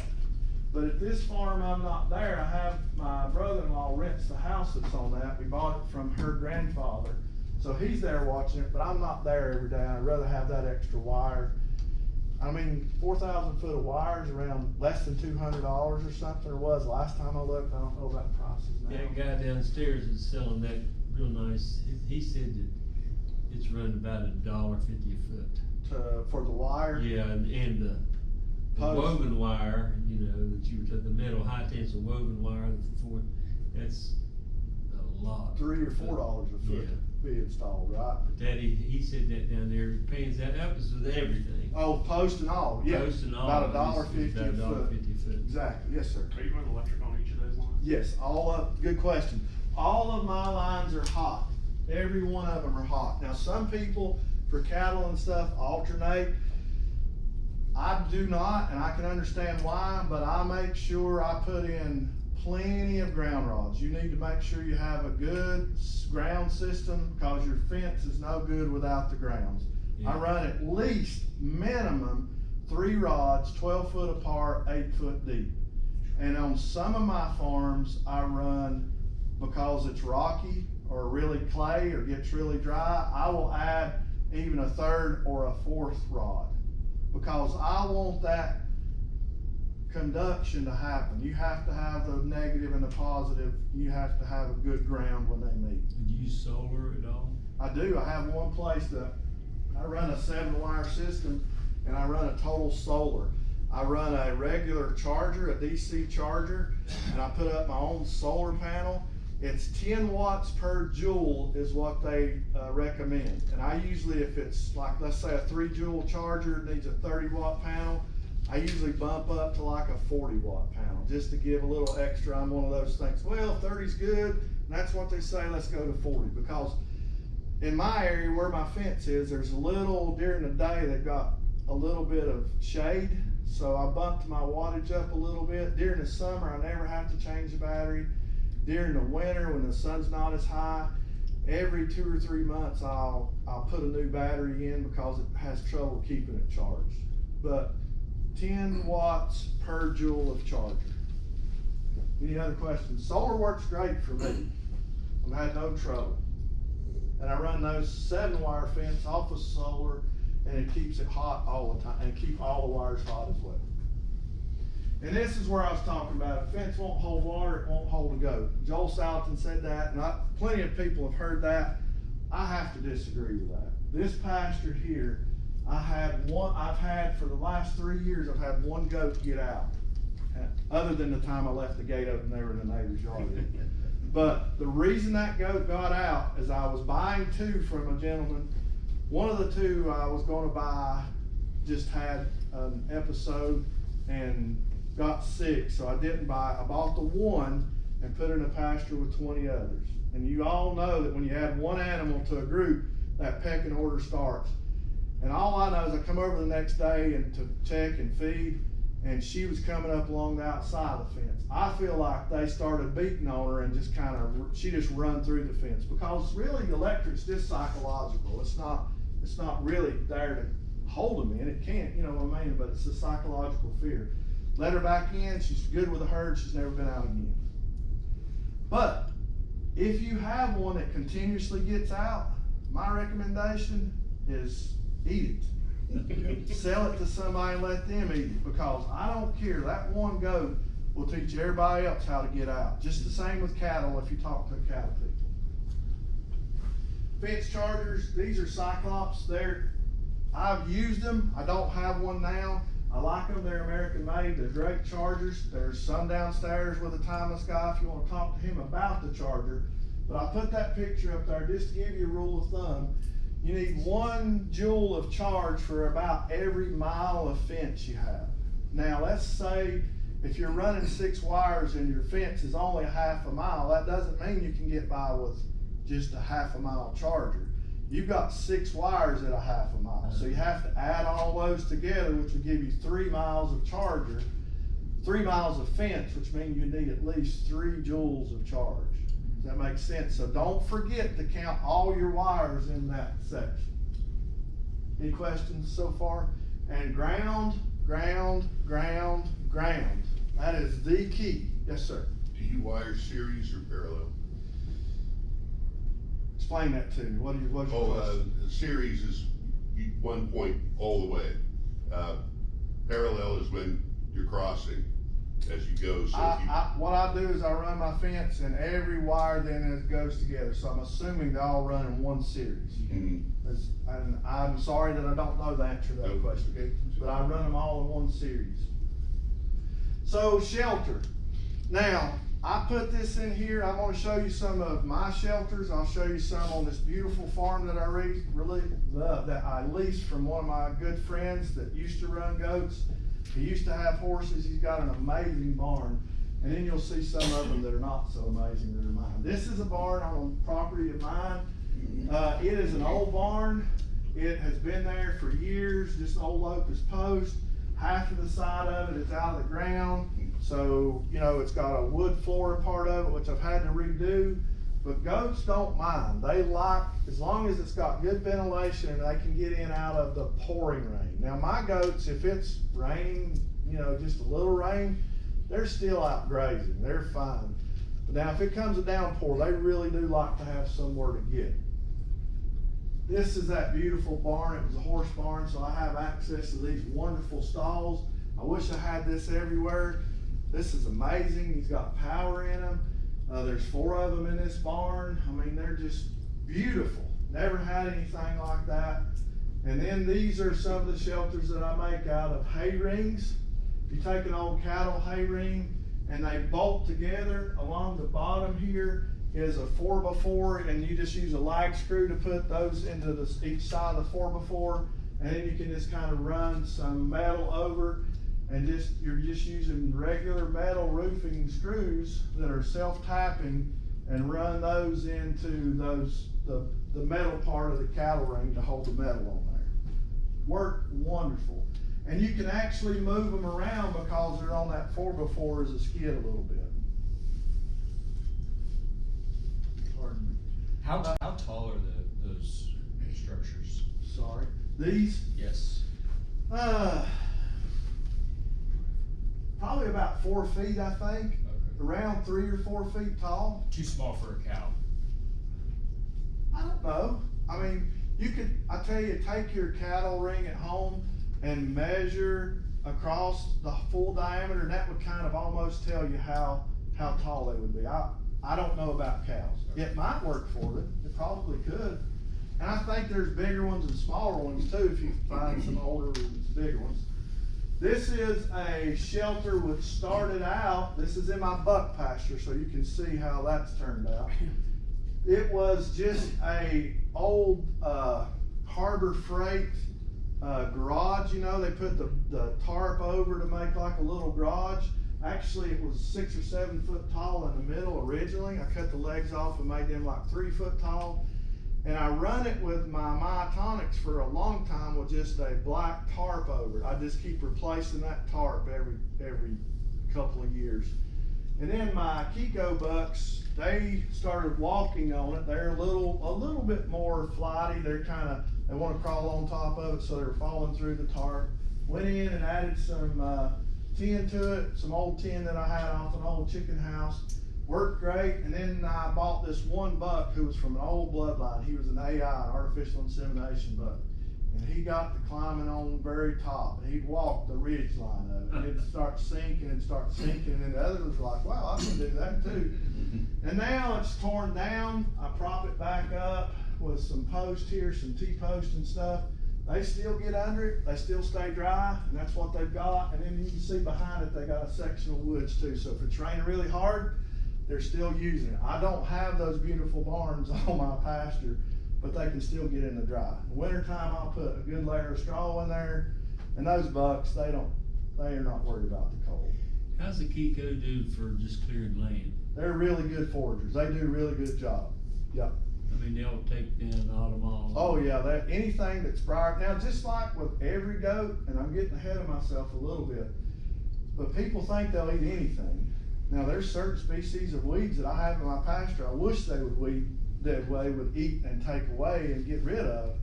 [SPEAKER 1] But at this farm, I'm not there. I have my brother-in-law rents the house that's on that. We bought it from her grandfather. So he's there watching it, but I'm not there every day. I'd rather have that extra wire. I mean, 4,000 foot of wires around less than $200 or something, or was last time I looked. I don't know about prices now.
[SPEAKER 2] That guy downstairs is selling that real nice. He said that it's running about $1.50 a foot.
[SPEAKER 1] For the wire?
[SPEAKER 2] Yeah, and the woven wire, you know, that you were talking, the metal high tensile woven wire, that's a lot.
[SPEAKER 1] $3 or $4 a foot
[SPEAKER 2] Yeah.
[SPEAKER 1] to be installed, right?
[SPEAKER 2] But that, he said that down there, pays that happens with everything.
[SPEAKER 1] Oh, post and all, yeah.
[SPEAKER 2] Post and all.
[SPEAKER 1] About $1.50
[SPEAKER 2] About
[SPEAKER 1] a foot.
[SPEAKER 2] $1.50 a foot.
[SPEAKER 1] Exactly, yes, sir.
[SPEAKER 5] Are you running electric on each of those lines?
[SPEAKER 1] Yes, good question. All of my lines are hot. Every one of them are hot. Now, some people, for cattle and stuff, alternate. I do not, and I can understand why, but I make sure I put in plenty of ground rods. You need to make sure you have a good ground system because your fence is no good without the grounds. Yeah. I run at least minimum 3 rods, 12 foot apart, 8 foot deep. And on some of my farms, I run, because it's rocky or really clay or gets really dry, I will add even a 3rd or a 4th rod, because I want that conduction to happen. You have to have the negative and the positive. You have to have a good ground when they meet.
[SPEAKER 2] Do you use solar at all?
[SPEAKER 1] I do. I have one place that I run a 7-wire system, and I run a total solar. I run a regular charger, a DC charger, and I put up my own solar panel. It's 10 watts per joule is what they recommend. And I usually, if it's like, let's say a 3 joule charger needs a 30 watt panel, I usually bump up to like a 40 watt panel just to give a little extra. I'm one of those things, well, 30's good, and that's what they say, let's go to 40. Because in my area where my fence is, there's a little, during the day, they've got a little bit of shade. So I bumped my wattage up a little bit. During the summer, I never have to change the battery. During the winter, when the sun's not as high, every 2 or 3 months, I'll put a new battery in because it has trouble keeping it charged. But 10 watts per joule of charger. Any other questions? Solar works great for me. I've had no trouble. And I run those 7-wire fence off of solar, and it keeps it hot all the time, and keep all the wires hot as well. And this is where I was talking about, a fence won't hold water, it won't hold a goat. Joel Salatin said that, and plenty of people have heard that. I have to disagree with that. This pasture here, I've had for the last 3 years, I've had one goat get out. Other than the time I left the gate open, they were in the neighbor's yard. But the reason that goat got out is I was buying 2 from a gentleman. One of the 2 I was gonna buy just had an episode and got sick, so I didn't buy. I bought the 1 and put it in a pasture with 20 others. And you all know that when you add 1 animal to a group, that pecking order starts. And all I know is I come over the next day and to check and feed, and she was coming up along the outside of the fence. I feel like they started beating on her and just she just run through the fence, because really electric's just psychological. It's not really there to hold them in. It can't, you know what I mean? But it's a psychological fear. Let her back in. She's good with the herd. She's never been out again. But if you have one that continuously gets out, my recommendation is eat it. Sell it to somebody and let them eat it, because I don't care. That one goat will teach everybody else how to get out. Just the same with cattle if you talk to cattle people. Fence chargers, these are Cyclops. I've used them. I don't have one now. I like them. They're American made. They're great chargers. There's some downstairs with a timeless guy if you want to talk to him about the charger. But I put that picture up there just to give you a rule of thumb. You need 1 joule of charge for about every mile of fence you have. Now let's say if you're running 6 wires and your fence is only a half a mile, that doesn't mean you can get by with just a half a mile charger. You've got 6 wires at a half a mile. So you have to add all those together, which will give you 3 miles of charger, 3 miles of fence, which means you need at least 3 joules of charge. Does that make sense? So don't forget to count all your wires in that section. Any questions so far? And ground. That is the key. Yes, sir.
[SPEAKER 3] Do you wire series or parallel?
[SPEAKER 1] Explain that to me. What's your question?
[SPEAKER 3] Series is 1 point all the way. Parallel is when you're crossing as you go. So
[SPEAKER 1] what I do is I run my fence, and every wire then goes together. So I'm assuming they all run in 1 series.
[SPEAKER 3] Mm-hmm.
[SPEAKER 1] And I'm sorry that I don't know the answer to that question, okay? But I run them all in 1 series. So shelter. Now, I put this in here. I'm going to show you some of my shelters. I'll show you some on this beautiful farm that I really love, that I leased from one of my good friends that used to run goats. He used to have horses. He's got an amazing barn. And then you'll see some of them that are not so amazing that are mine. This is a barn on property of mine. It is an old barn. It has been there for years, just old locust post. Half of the side of it is out of the ground. So, you know, it's got a wood floor part of it, which I've had to redo. But goats don't mind. They like, as long as it's got good ventilation and they can get in out of the pouring rain. Now my goats, if it's raining, you know, just a little rain, they're still out grazing. They're fine. But now if it comes a downpour, they really do like to have somewhere to get. This is that beautiful barn. It was a horse barn, so I have access to these wonderful stalls. I wish I had this everywhere. This is amazing. He's got power in them. There's 4 of them in this barn. I mean, they're just beautiful. Never had anything like that. And then these are some of the shelters that I make out of hay rings. You take an old cattle hay ring and they bolt together. Along the bottom here is a 4x4, and you just use a lag screw to put those into each side of the 4x4, and then you can just kind of run some metal over, and you're just using regular metal roofing screws that are self-tapping, and run those into the metal part of the cattle ring to hold the metal on there. Work wonderful. And you can actually move them around because they're on that 4x4 as a skid a little bit. Pardon me.
[SPEAKER 6] How tall are those structures?
[SPEAKER 1] Sorry. These?
[SPEAKER 6] Yes.
[SPEAKER 1] Probably about 4 feet, I think.
[SPEAKER 6] Okay.
[SPEAKER 1] Around 3 or 4 feet tall.
[SPEAKER 6] Too small for a cow.
[SPEAKER 1] I don't know. I mean, You could, I tell you, take your cattle ring at home and measure across the full diameter, and that would kind of almost tell you how tall they would be. I don't know about cows. It might work for them. It probably could. And I think there's bigger ones and smaller ones too, if you find some older ones, bigger ones. This is a shelter which started out, this is in my buck pasture, so you can see how that's turned out. It was just a old Harbor Freight garage, you know, they put the tarp over to make like a little garage. Actually, it was 6 or 7 foot tall in the middle originally. I cut the legs off and made them like 3 foot tall. And I run it with my myotonics for a long time with just a black tarp over it. I just keep replacing that tarp every couple of years. And then my Kiko bucks, they started walking on it. They're a little bit more flighty. They want to crawl on top of it, so they're falling through the tarp. Went in and added some tin to it, some old tin that I had off an old chicken house. Worked great, and then I bought this one buck who was from an old bloodline. He was an AI, an artificial insemination buck. And he got to climbing on the very top, and he'd walk the ridge line of it. And it'd start sinking, and then the others were like, wow, I can do that too. And now it's torn down. I prop it back up with some posts here, some T-posts and stuff. They still get under it, they still stay dry, and that's what they've got. And then you can see behind it, they got a section of woods too. So if it's raining really hard, they're still using it. I don't have those beautiful barns on my pasture, but they can still get in the dry. In the wintertime, I'll put a good layer of straw in there, and those bucks, they are not worried about the cold.
[SPEAKER 2] How's the Kiko do for just clearing land?
[SPEAKER 1] They're really good foragers. They do a really good job. Yep.
[SPEAKER 2] I mean, they'll take down autumn.
[SPEAKER 1] Oh yeah, anything that's briar. Now, just like with every goat, and I'm getting ahead of myself a little bit, but people think they'll eat anything. Now, there's certain species of weeds that I have in my pasture I wish they would eat and take away and get rid of,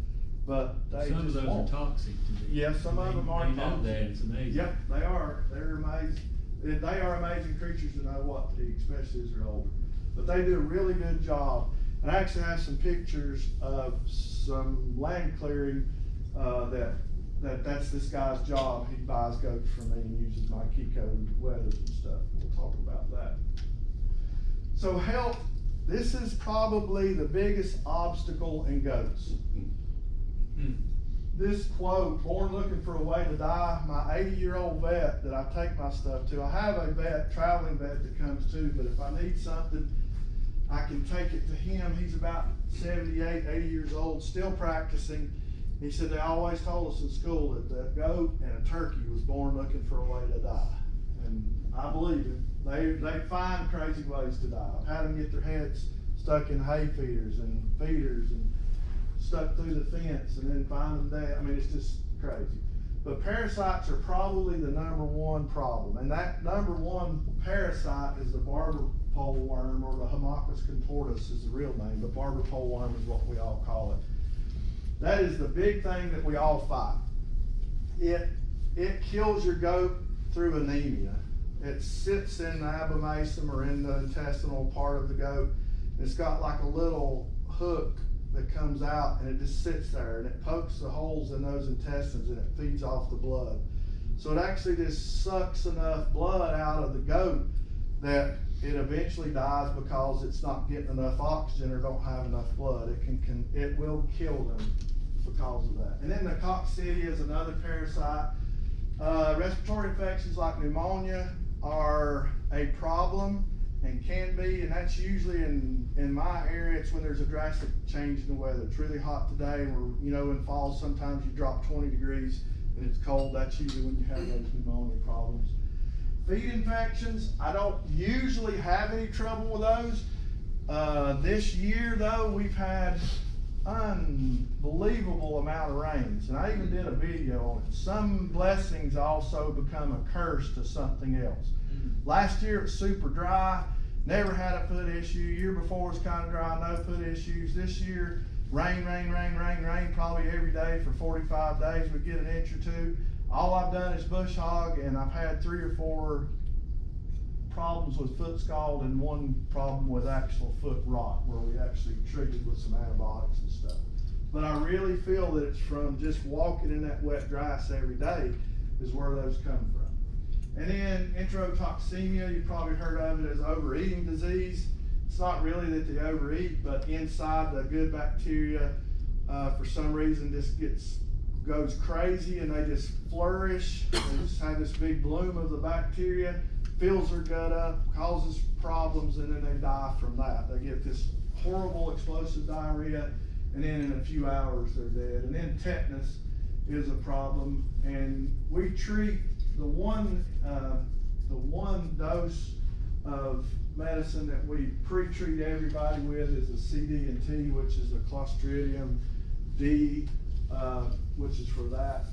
[SPEAKER 1] but they
[SPEAKER 2] some
[SPEAKER 1] just
[SPEAKER 2] of those
[SPEAKER 1] won't.
[SPEAKER 2] are toxic to them.
[SPEAKER 1] Yeah, some of them are
[SPEAKER 2] They know
[SPEAKER 1] toxic.
[SPEAKER 2] that, it's amazing.
[SPEAKER 1] Yep, they are. They're amazing. They are amazing creatures to know what to eat, especially as they're older. But they do a really good job. And I actually have some pictures of some land clearing that's this guy's job. He buys goats from me and uses my Kiko weathers and stuff. We'll talk about that. So health, this is probably the biggest obstacle in goats. This quote, born looking for a way to die, my 80-year-old vet that I take my stuff to. I have a traveling vet that comes too, but if I need something, I can take it to him. He's about 78, 80 years old, still practicing. He said they always told us in school that the goat and a turkey was born looking for a way to die. And I believe it. They find crazy ways to die. I've had them get their heads stuck in hay feeders and stuck through the fence and then find them dead. I mean, it's just crazy. But parasites are probably the #1 problem. And that #1 parasite is the barber pole worm, or the Haemocus contortus is the real name, but barber pole worm is what we all call it. That is the big thing that we all fight. It kills your goat through anemia. It sits in the abomasum or in the intestinal part of the goat. It's got like a little hook that comes out, and it just sits there, and it pokes the holes in those intestines, and it feeds off the blood. So it actually just sucks enough blood out of the goat that it eventually dies because it's not getting enough oxygen or don't have enough blood. It will kill them because of that. And then the coccidia is another parasite. Respiratory infections like pneumonia are a problem and can be, and that's usually in my area. It's when there's a drastic change in the weather. It's really hot today, and in fall sometimes you drop 20 degrees and it's cold. That's usually when you have those pneumonia problems. Feed infections, I don't usually have any trouble with those. This year though, we've had unbelievable amount of rains, and I even did a video on it. Some blessings also become a curse to something else. Last year it was super dry, never had a foot issue. Year before was kind of dry, no foot issues. This year, rain, probably every day for 45 days. We get an inch or two. All I've done is bush hog, and I've had 3 or 4 problems with foot scald and 1 problem with actual foot rot, where we actually treated with some antibiotics and stuff. but I really feel that it's from just walking in that wet grass every day is where those come from. And then enterotoxemia, you probably heard of it as overeating disease. It's not really that they overeat, but inside the good bacteria, for some reason, just goes crazy and they just flourish. They just have this big bloom of the bacteria, fills their gut up, causes problems, and then they die from that. They get this horrible explosive diarrhea, and then in a few hours they're dead. And then tetanus is a problem, and we treat the one dose of medicine that we pre-treat everybody with is a CD&T, which is a Clostridium D, which is for that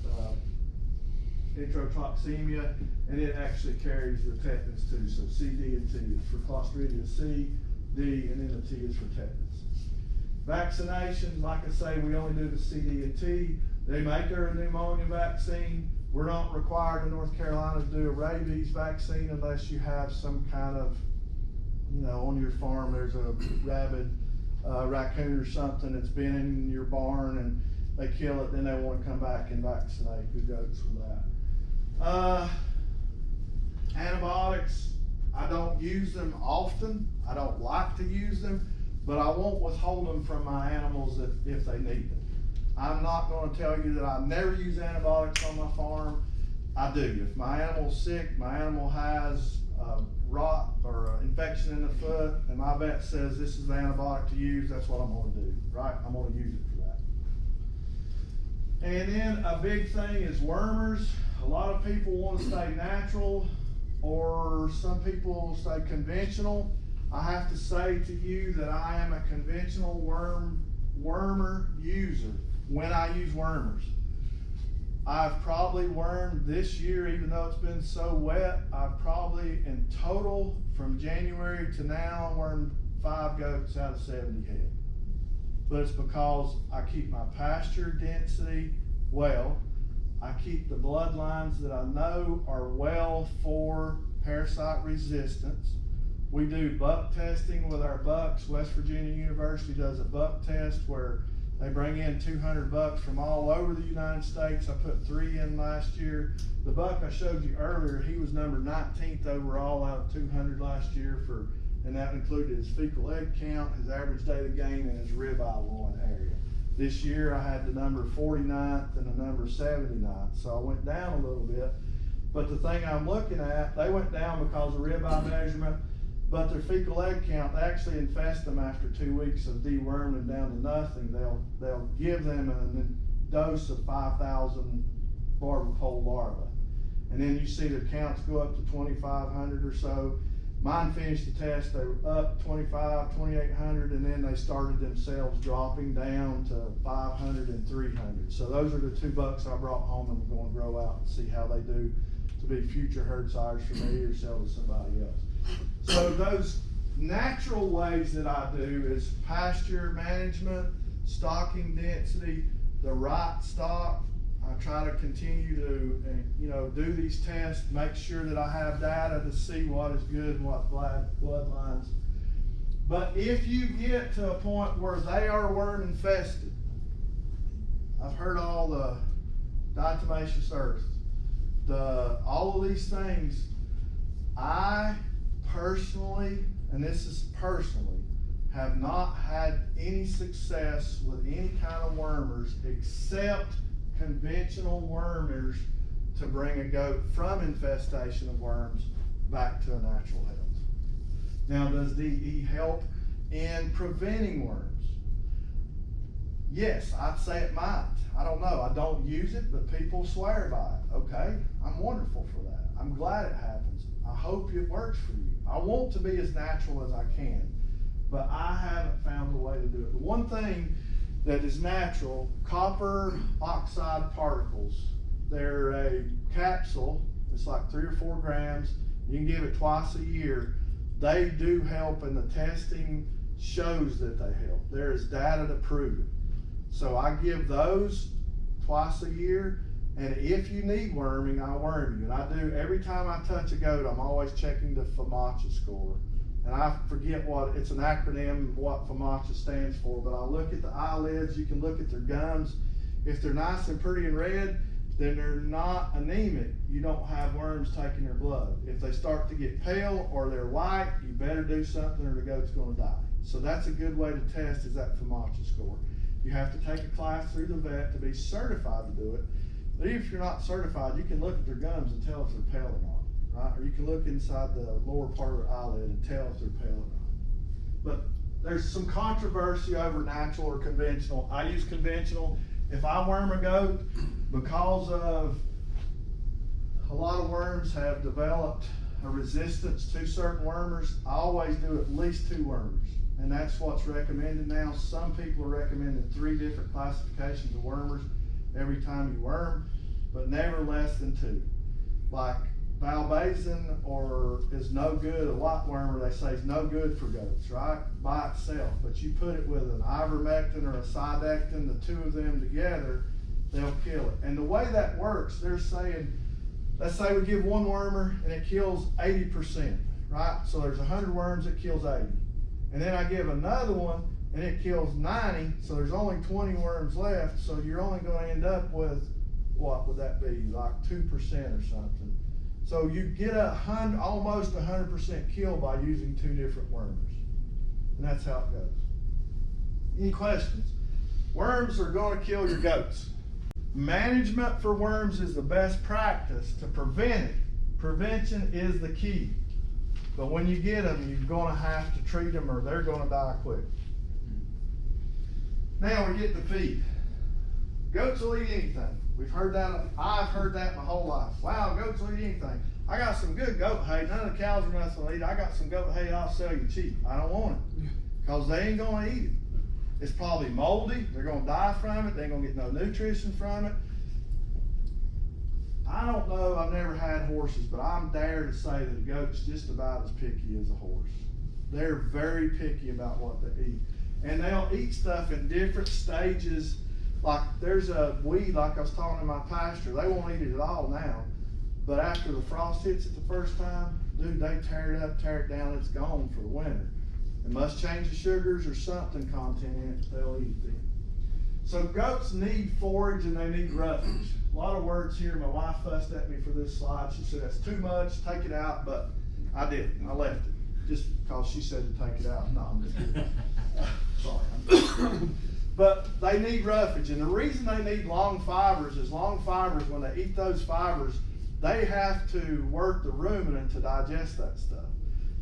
[SPEAKER 1] enterotoxemia, and it actually carries the tetanus too. So CD&T is for Clostridium C, D, and then the T is for tetanus. Vaccinations, like I say, we only do the CD&T. They make our pneumonia vaccine. We're not required in North Carolina to do a rabies vaccine unless you have some kind of, on your farm there's a rabid raccoon or something that's been in your barn and they kill it, then they want to come back and vaccinate the goats for that. Antibiotics, I don't use them often. I don't like to use them, but I won't withhold them from my animals if they need them. I'm not going to tell you that I never use antibiotics on my farm. I do. If my animal's sick, my animal has rot or infection in the foot, and my vet says this is the antibiotic to use, that's what I'm going to do, right? I'm going to use it for that. And then a big thing is wormers. A lot of people want to stay natural, or some people stay conventional. I have to say to you that I am a conventional wormer user when I use wormers. I've probably wormed this year, even though it's been so wet, I've probably in total from January to now wormed 5 goats out of 70 head. But it's because I keep my pasture density well. I keep the bloodlines that I know are well for parasite resistance. We do buck testing with our bucks. West Virginia University does a buck test where they bring in 200 bucks from all over the United States. I put 3 in last year. The buck I showed you earlier, he was number 19th overall out of 200 last year, and that included his fecal egg count, his average daily gain, and his ribeye loin area. This year I had the number 49th and the number 79th, so I went down a little bit. But the thing I'm looking at, they went down because of ribeye measurement, but their fecal egg count, they actually infest them after 2 weeks of deworming down to nothing. They'll give them a dose of 5,000 barber pole larvae. And then you see their counts go up to 2,500 or so. Mine finished the test, they were up 2,800, and then they started themselves dropping down to 500 and 300. So those are the 2 bucks I brought home and I'm going to grow out and see how they do to be future herd sires for me or sell to somebody else. So those natural ways that I do is pasture management, stocking density, the right stock. I try to continue to, do these tests, make sure that I have data to see what is good and what bloodlines. But if you get to a point where they are worm infested, I've heard all the diatomaceous earth, all of these things. I personally, and this is personally, have not had any success with any kind of wormers except conventional wormers to bring a goat from infestation of worms back to a natural health. Now, does DE help in preventing worms? Yes, I'd say it might. I don't know. I don't use it, but people swear by it. Okay, I'm wonderful for that. I'm glad it happens. I hope it works for you. I want to be as natural as I can, but I haven't found a way to do it. The one thing that is natural, copper oxide particles. They're a capsule. It's like 3 or 4 grams. You can give it twice a year. They do help, and the testing shows that they help. There is data to prove it. So I give those twice a year, and if you need worming, I worm you. And I do, every time I touch a goat, I'm always checking the FAMACHA score, and I forget what, it's an acronym, what FOMACHA stands for, but I look at the eyelids, you can look at their gums. If they're nice and pretty and red, then they're not anemic. You don't have worms taking their blood. If they start to get pale or they're white, you better do something or the goat's gonna die. So that's a good way to test is that FOMACHA score. You have to take a class through the vet to be certified to do it. But even if you're not certified, you can look at their gums and tell if they're pale or not, right? Or you can look inside the lower part of their eyelid and tell if they're pale or not. But there's some controversy over natural or conventional. I use conventional. If I worm a goat, because of a lot of worms have developed a resistance to certain wormers, I always do at least 2 wormers. And that's what's recommended now. Some people are recommending 3 different classifications of wormers every time you worm, but never less than 2. Like Valbazen or is no good, a white wormer they say is no good for goats, right? By itself, but you put it with an ivermectin or a cydectin, the 2 of them together, they'll kill it. And the way that works, they're saying, let's say we give 1 wormer and it kills 80%, right? So there's 100 worms, it kills 80. And then I give another one and it kills 90, so there's only 20 worms left, so you're only gonna end up with, what would that be, like 2% or something. So you get almost 100% kill by using 2 different wormers. And that's how it goes. Any questions? Worms are gonna kill your goats. Management for worms is the best practice to prevent it. Prevention is the key. But when you get them, you're gonna have to treat them or they're gonna die quick. Now we get to feed. Goats will eat anything. We've heard that, I've heard that my whole life. Wow, goats will eat anything. I got some good goat hay, none of the cows are nothing to eat. I got some goat hay I'll sell you cheap. I don't want it, because they ain't gonna eat it. It's probably moldy, they're gonna die from it, they ain't gonna get no nutrition from it. I don't know, I've never had horses, but I'm dare to say that a goat's just about as picky as a horse. They're very picky about what they eat. And they'll eat stuff in different stages. Like there's a weed, like I was talking in my pasture, they won't eat it at all now. But after the frost hits it the first time, dude, they tear it up, tear it down, it's gone for the winter. It must change the sugars or something content in it, they'll eat it. So goats need forage and they need roughage. A lot of words here, my wife fussed at me for this slide. She said, that's too much, take it out, but I didn't, I left it. Just because she said to take it out. No, I'm just kidding. Sorry, I'm just kidding. But they need roughage, and the reason they need long fibers is long fibers, when they eat those fibers, they have to work the ruminant to digest that stuff.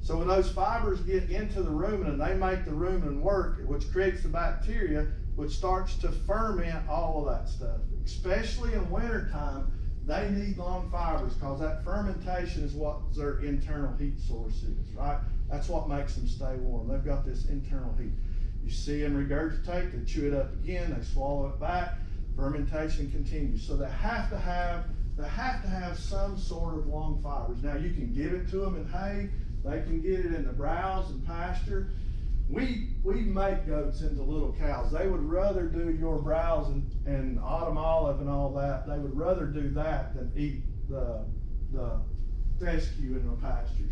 [SPEAKER 1] So when those fibers get into the ruminant, they make the ruminant work, which creates the bacteria, which starts to ferment all of that stuff. Especially in wintertime, they need long fibers because that fermentation is what their internal heat source is, right? That's what makes them stay warm. They've got this internal heat. You see them regurgitate, they chew it up again, they swallow it back, fermentation continues. So they have to have some sort of long fibers. Now you can give it to them in hay, they can get it in the browse and pasture. We make goats into little cows. They would rather do your browse and autumn olive and all that. They would rather do that than eat the fescue in the pastures.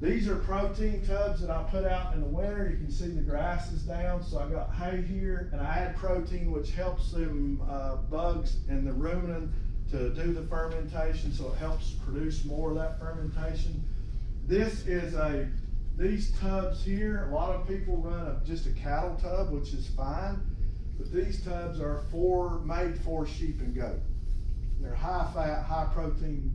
[SPEAKER 1] These are protein tubs that I put out in the winter. You can see the grass is down, so I got hay here, and I add protein, which helps them bugs and the ruminant to do the fermentation, so it helps produce more of that fermentation. This is these tubs here, a lot of people run just a cattle tub, which is fine, but these tubs are made for sheep and goat. They're high fat, high protein,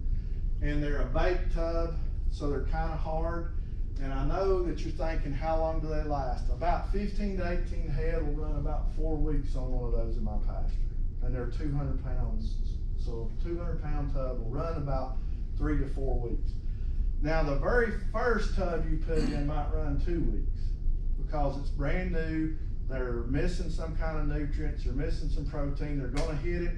[SPEAKER 1] and they're a baked tub, so they're kind of hard. And I know that you're thinking, how long do they last? About 15 to 18 head will run about 4 weeks on one of those in my pasture. And they're 200 pounds. So a 200 pound tub will run about 3 to 4 weeks. Now the very first tub you put in might run 2 weeks because it's brand new. They're missing some kind of nutrients, they're missing some protein, they're gonna hit it.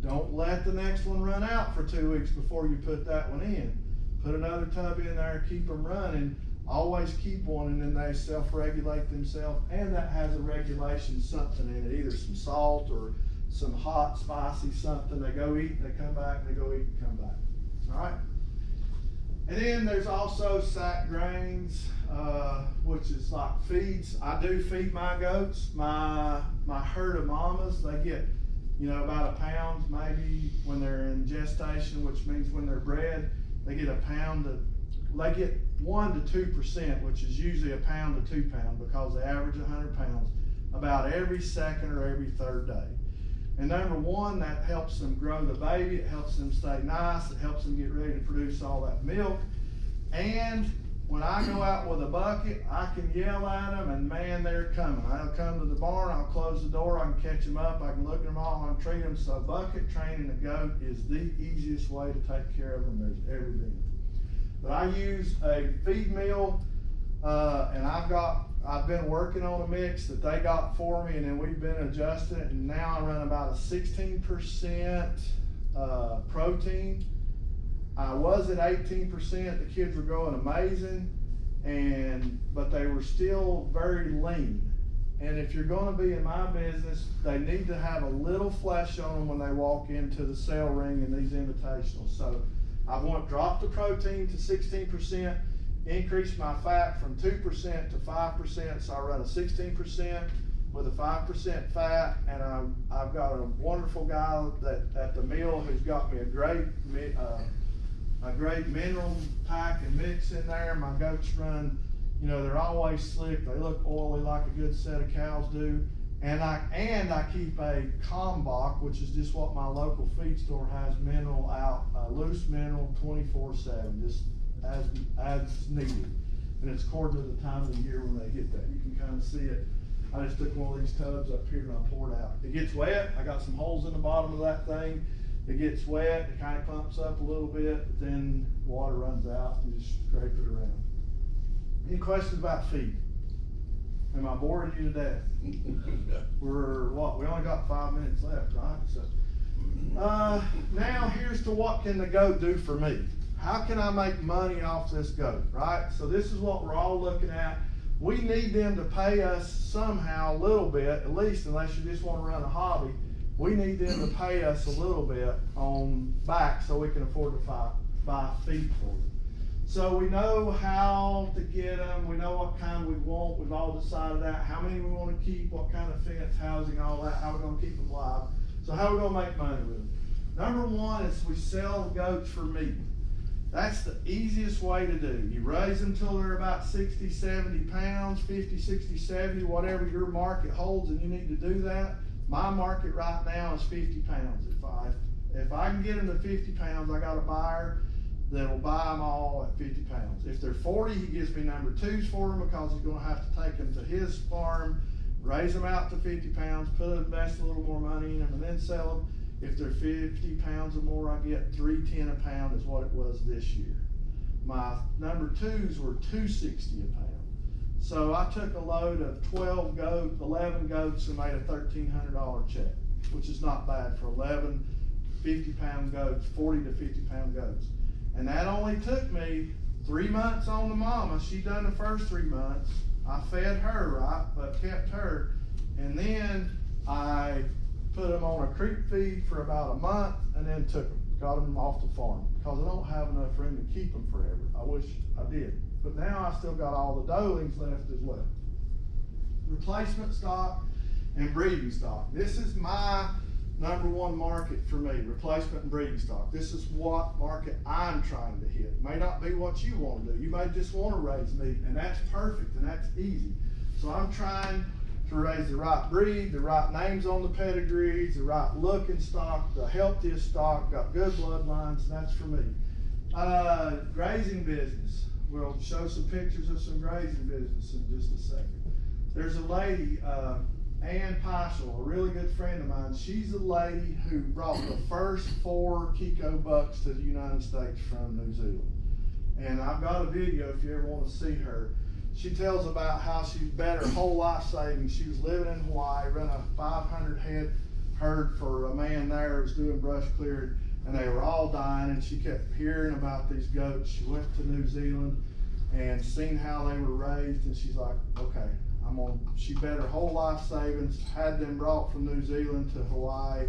[SPEAKER 1] Don't let the next one run out for 2 weeks before you put that one in. Put another tub in there, keep them running. Always keep one, and then they self-regulate themselves, and that has a regulation something in it, either some salt or some hot, spicy something. They go eat, they come back, they go eat and come back. All right? And then there's also sack grains. which is like feeds. I do feed my goats. My herd of mamas, they get, you know, about a pound maybe when they're in gestation, which means when they're bred, they get a pound to, they get 1 to 2%, which is usually a pound to 2 pounds because they average 100 pounds about every second or every third day. And number one, that helps them grow the baby, it helps them stay nice, it helps them get ready to produce all that milk. And when I go out with a bucket, I can yell at them and man, they're coming. I'll come to the barn, I'll close the door, I can catch them up, I can look at them all, I can treat them. So bucket training a goat is the easiest way to take care of them there's ever been. But I use a feed mill, and I've been working on a mix that they got for me, and then we've been adjusting it, and now I run about a 16% protein. I was at 18%, the kids were growing amazing, but they were still very lean. And if you're gonna be in my business, they need to have a little flesh on them when they walk into the sale ring in these invitationals. So I want to drop the protein to 16%, increase my fat from 2% to 5%, so I run a 16% with a 5% fat, and I've got a wonderful guy that at the mill who's got me a great mineral pack and mix in there. My goats run, you know, they're always slick, they look oily like a good set of cows do. And I keep a Combach, which is just what my local feed store has, mineral out, loose mineral 24/7, just as needed. And it's according to the time of the year when they hit that. You can kind of see it. I just took one of these tubs up here and I poured out. It gets wet. I got some holes in the bottom of that thing. It gets wet. It kind of clumps up a little bit, but then water runs out. You just scrape it around. Any questions about feed? Am I boring you to death? We're what? We only got 5 minutes left, right? So, now here's to what can the goat do for me? How can I make money off this goat, right? So this is what we're all looking at. We need them to pay us somehow a little bit, at least unless you just want to run a hobby. We need them to pay us a little bit on back so we can afford to buy feed for them. So we know how to get them, we know what kind we want, we've all decided that, how many we want to keep, what kind of fence, housing, all that, how we're going to keep them alive. So how we're going to make money with them. Number one is we sell goats for meat. That's the easiest way to do. You raise them till they're about 60, 70 pounds, 50, 60, 70, whatever your market holds, and you need to do that. My market right now is 50 pounds. If I can get them to 50 pounds, I got a buyer that'll buy them all at 50 pounds. If they're 40, he gives me number twos for them because he's gonna have to take them to his farm, raise them out to 50 pounds, invest a little more money in them, and then sell them. If they're 50 pounds or more, I get $3.10 a pound is what it was this year. My number twos were $2.60 a pound. So I took a load of 11 goats and made a $1,300 check, which is not bad for 11 50-pound goats, 40 to 50-pound goats. And that only took me 3 months on the mama. She done the first 3 months. I fed her right, but kept her. And then I put them on a creep feed for about a month and then took them, got them off the farm because I don't have enough room to keep them forever. I wish I did. But now I still got all the doelings left as well. Replacement stock and breeding stock. This is my number one market for me, replacement and breeding stock. This is what market I'm trying to hit. May not be what you want to do. You may just want to raise meat, and that's perfect, and that's easy. So I'm trying to raise the right breed, the right names on the pedigrees, the right looking stock, the healthiest stock, got good bloodlines, and that's for me. Grazing business. We'll show some pictures of some grazing business in just a second. There's a lady, Ann Peischel, a really good friend of mine. She's a lady who brought the first 4 Kiko bucks to the United States from New Zealand. And I've got a video if you ever want to see her. She tells about how she's bet her whole life savings. She was living in Hawaii, run a 500 head herd for a man there who was doing brush clearing, and they were all dying, and she kept hearing about these goats. She went to New Zealand and seen how they were raised, and she's like, okay, she bet her whole life savings, had them brought from New Zealand to Hawaii.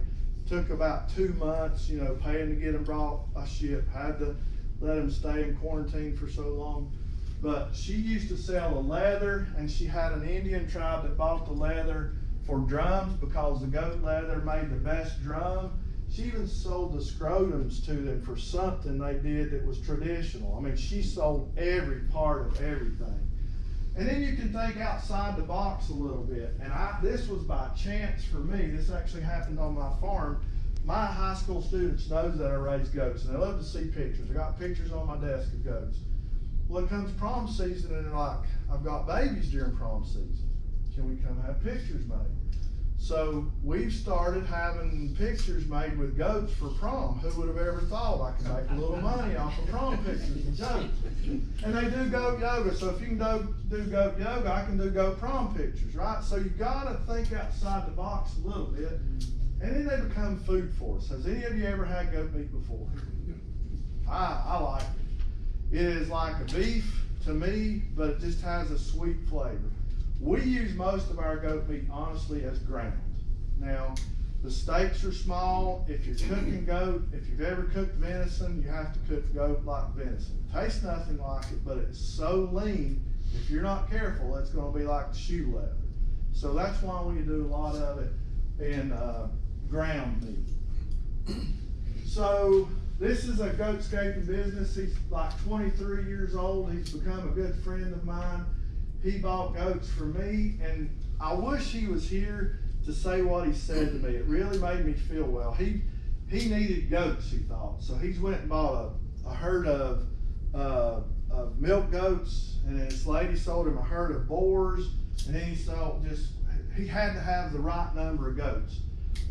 [SPEAKER 1] Took about 2 months, you know, paying to get them brought a ship, had to let them stay in quarantine for so long. But she used to sell the leather, and she had an Indian tribe that bought the leather for drums because the goat leather made the best drum. She even sold the scrotums to them for something they did that was traditional. I mean, she sold every part of everything. And then you can think outside the box a little bit. And this was by chance for me. This actually happened on my farm. My high school students knows that I raise goats, and they love to see pictures. I got pictures on my desk of goats. Well, it comes prom season, and they're like, I've got babies during prom season. Can we come have pictures made? So we've started having pictures made with goats for prom. Who would have ever thought I could make a little money off of prom pictures with goats? And they do goat yoga. So if you can do goat yoga, I can do goat prom pictures, right? So you gotta think outside the box a little bit. And then they become food for us. Has any of you ever had goat meat before? I like it. It is like a beef to me, but it just has a sweet flavor. We use most of our goat meat, honestly, as ground. Now, the steaks are small. If you're cooking goat, if you've ever cooked venison, you have to cook goat like venison. It tastes nothing like it, but it's so lean, if you're not careful, it's gonna be like shoe leather. So that's why we do a lot of it in ground meat. So this is a goatscaping business. He's like 23 years old. He's become a good friend of mine. He bought goats for me, and I wish he was here to say what he said to me. It really made me feel well. He needed goats, he thought. So he's went and bought a herd of milk goats, and then this lady sold him a herd of boars, and then he had to have the right number of goats.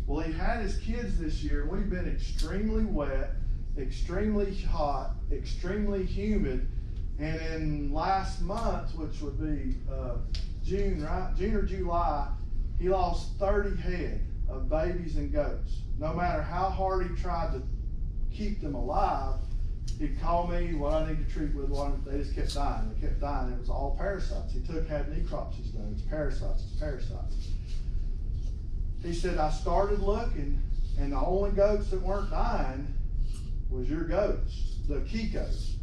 [SPEAKER 1] Well, he had his kids this year, and we've been extremely wet, extremely hot, extremely humid. And in last month, which would be June, right? June or July, he lost 30 head of babies and goats. No matter how hard he tried to keep them alive, he'd call me, what I need to treat with one. They just kept dying. They kept dying. It was all parasites. He had necropsies done. It's parasites. It's parasites. He said, I started looking, and the only goats that weren't dying was your goats, the Kikos.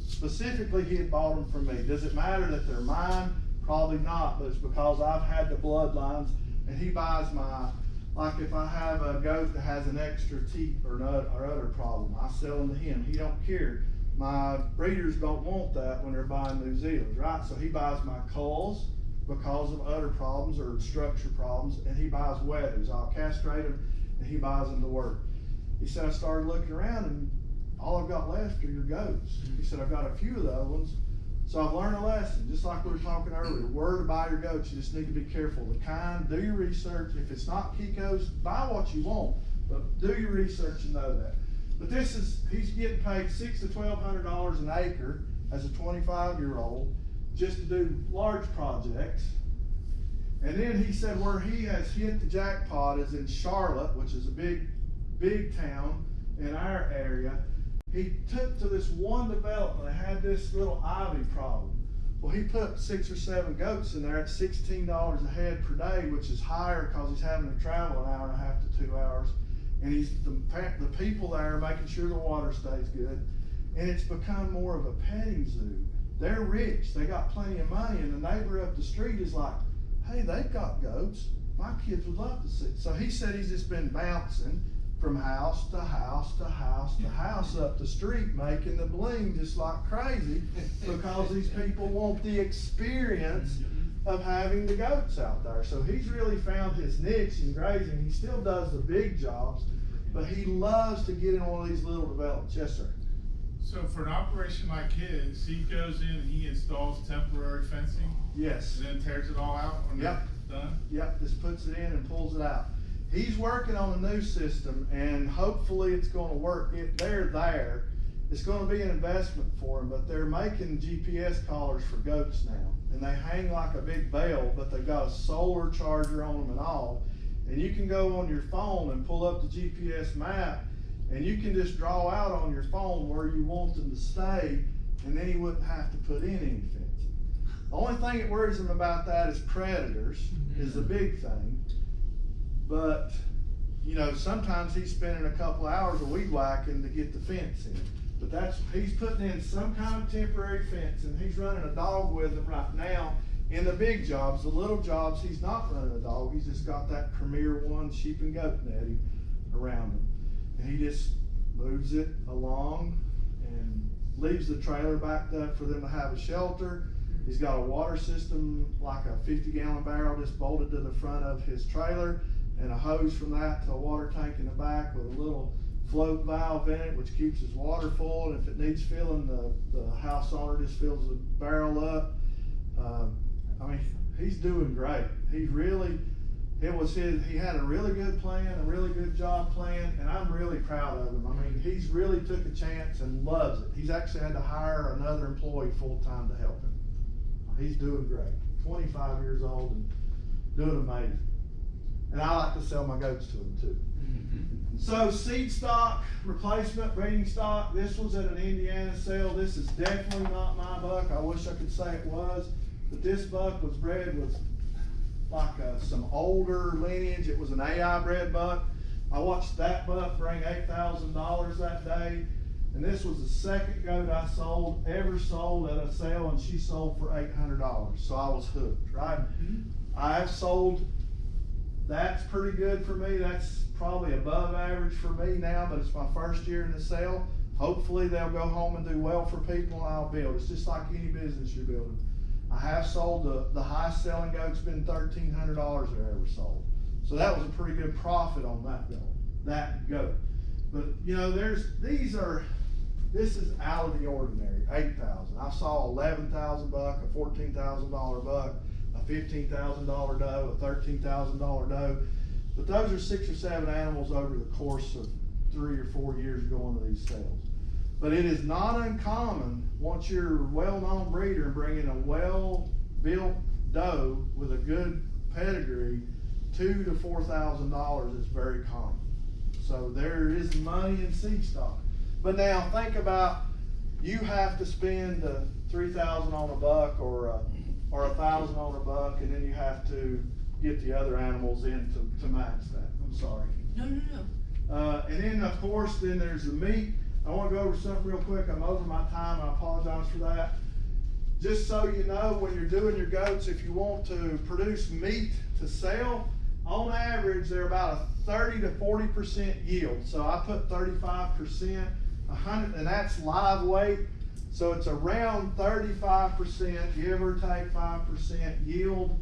[SPEAKER 1] Specifically, he had bought them from me. Does it matter that they're mine? Probably not, but it's because I've had the bloodlines, and he buys my, like if I have a goat that has an extra teat or other problem, I sell them to him. He don't care. My breeders don't want that when they're buying New Zealand's, right? So he buys my culls because of udder problems or structure problems, and he buys wethers. I'll castrate them, and he buys them to work. He said, I started looking around, and all I've got left are your goats. He said, I've got a few of those ones. So I've learned a lesson, just like we were talking earlier. Where to buy your goats, you just need to be careful. The kind, do your research. If it's not Kiko's, buy what you want, but do your research and know that. But he's getting paid $600 to $1,200 an acre as a 25-year-old just to do large projects. And then he said where he has hit the jackpot is in Charlotte, which is a big town in our area. He took to this one development that had this little ivy problem. Well, he put 6 or 7 goats in there at $16 a head per day, which is higher because he's having to travel an hour and a half to 2 hours. And the people there are making sure the water stays good. And it's become more of a petting zoo. They're rich, they got plenty of money, and the neighbor up the street is like, hey, they've got goats. My kids would love to see it. So he said he's just been bouncing from house to house to house to house up the street, making the bling just like crazy because these people want the experience of having the goats out there. So he's really found his niche in grazing. He still does the big jobs, but he loves to get in one of these little developments. Yes, sir.
[SPEAKER 4] So for an operation like his, he goes in and he installs temporary fencing?
[SPEAKER 1] Yes.
[SPEAKER 4] And then tears it all out when
[SPEAKER 1] Yep.
[SPEAKER 4] it's done?
[SPEAKER 1] Yep, just puts it in and pulls it out. He's working on a new system, and hopefully it's going to work. They're there. It's going to be an investment for them, but they're making GPS collars for goats now, and they hang like a big bell, but they've got a solar charger on them and all. And you can go on your phone and pull up the GPS map, and you can just draw out on your phone where you want them to stay, and then you wouldn't have to put in any fencing. The only thing that worries them about that is predators, is the big thing. But, you know, sometimes he's spending a couple hours of weed whacking to get the fence in. But he's putting in some kind of temporary fence, and he's running a dog with him right now. In the big jobs, the little jobs, he's not running a dog. He's just got that Premier One sheep and goat netting around him. And he just moves it along and leaves the trailer backed up for them to have a shelter. He's got a water system, like a 50-gallon barrel just bolted to the front of his trailer, and a hose from that to a water tank in the back with a little float valve in it, which keeps his water full. And if it needs filling, the house owner just fills the barrel up. I mean, he's doing great. He had a really good plan, a really good job plan, and I'm really proud of him. I mean, he's really took a chance and loves it. He's actually had to hire another employee full-time to help him. He's doing great. 25 years old and doing amazing. And I like to sell my goats to him too. So seed stock, replacement, breeding stock, this was at an Indiana sale. This is definitely not my buck. I wish I could say it was, but this buck was bred with like some older lineage. It was an AI bred buck. I watched that buck bring $8,000 that day, and this was the second goat I ever sold at a sale, and she sold for $800. So I was hooked, right? I've sold, that's pretty good for me. That's probably above average for me now, but it's my first year in the sale. Hopefully they'll go home and do well for people, and I'll build. It's just like any business you're building. I have sold the highest selling goat's been $1,300 they're ever sold. So that was a pretty good profit on that goat. But you know, this is out of the ordinary. 8,000. I saw 11,000 buck, a $14,000 buck, a $15,000 doe, a $13,000 doe. But those are 6 or 7 animals over the course of 3 or 4 years going to these sales. But it is not uncommon, once you're a well-known breeder and bring in a well-built doe with a good pedigree, $2,000 to $4,000 is very common. So there is money in seed stock. But now think about, you have to spend $3,000 on a buck or $1,000 on a buck, and then you have to get the other animals in to match that. I'm sorry.
[SPEAKER 7] No.
[SPEAKER 1] And then of course, then there's the meat. I want to go over something real quick. I'm over my time. I apologize for that. Just so you know, when you're doing your goats, if you want to produce meat to sell, on average, they're about a 30 to 40% yield. So I put 35%, 100, and that's live weight. So it's around 35%, give or take 5% yield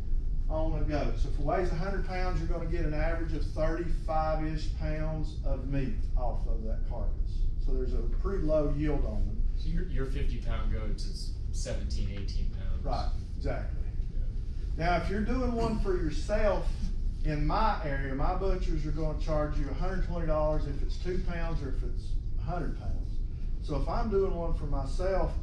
[SPEAKER 1] on a goat. So if it weighs 100 pounds, you're going to get an average of 35-ish pounds of meat off of that carcass. So there's a pretty low yield on them.
[SPEAKER 6] So your 50-pound goats is 17, 18 pounds.
[SPEAKER 1] Right, exactly. Yeah. Now, if you're doing one for yourself, in my area, my butchers are going to charge you $120 if it's 2 pounds or if it's 100 pounds. So if I'm doing one for myself,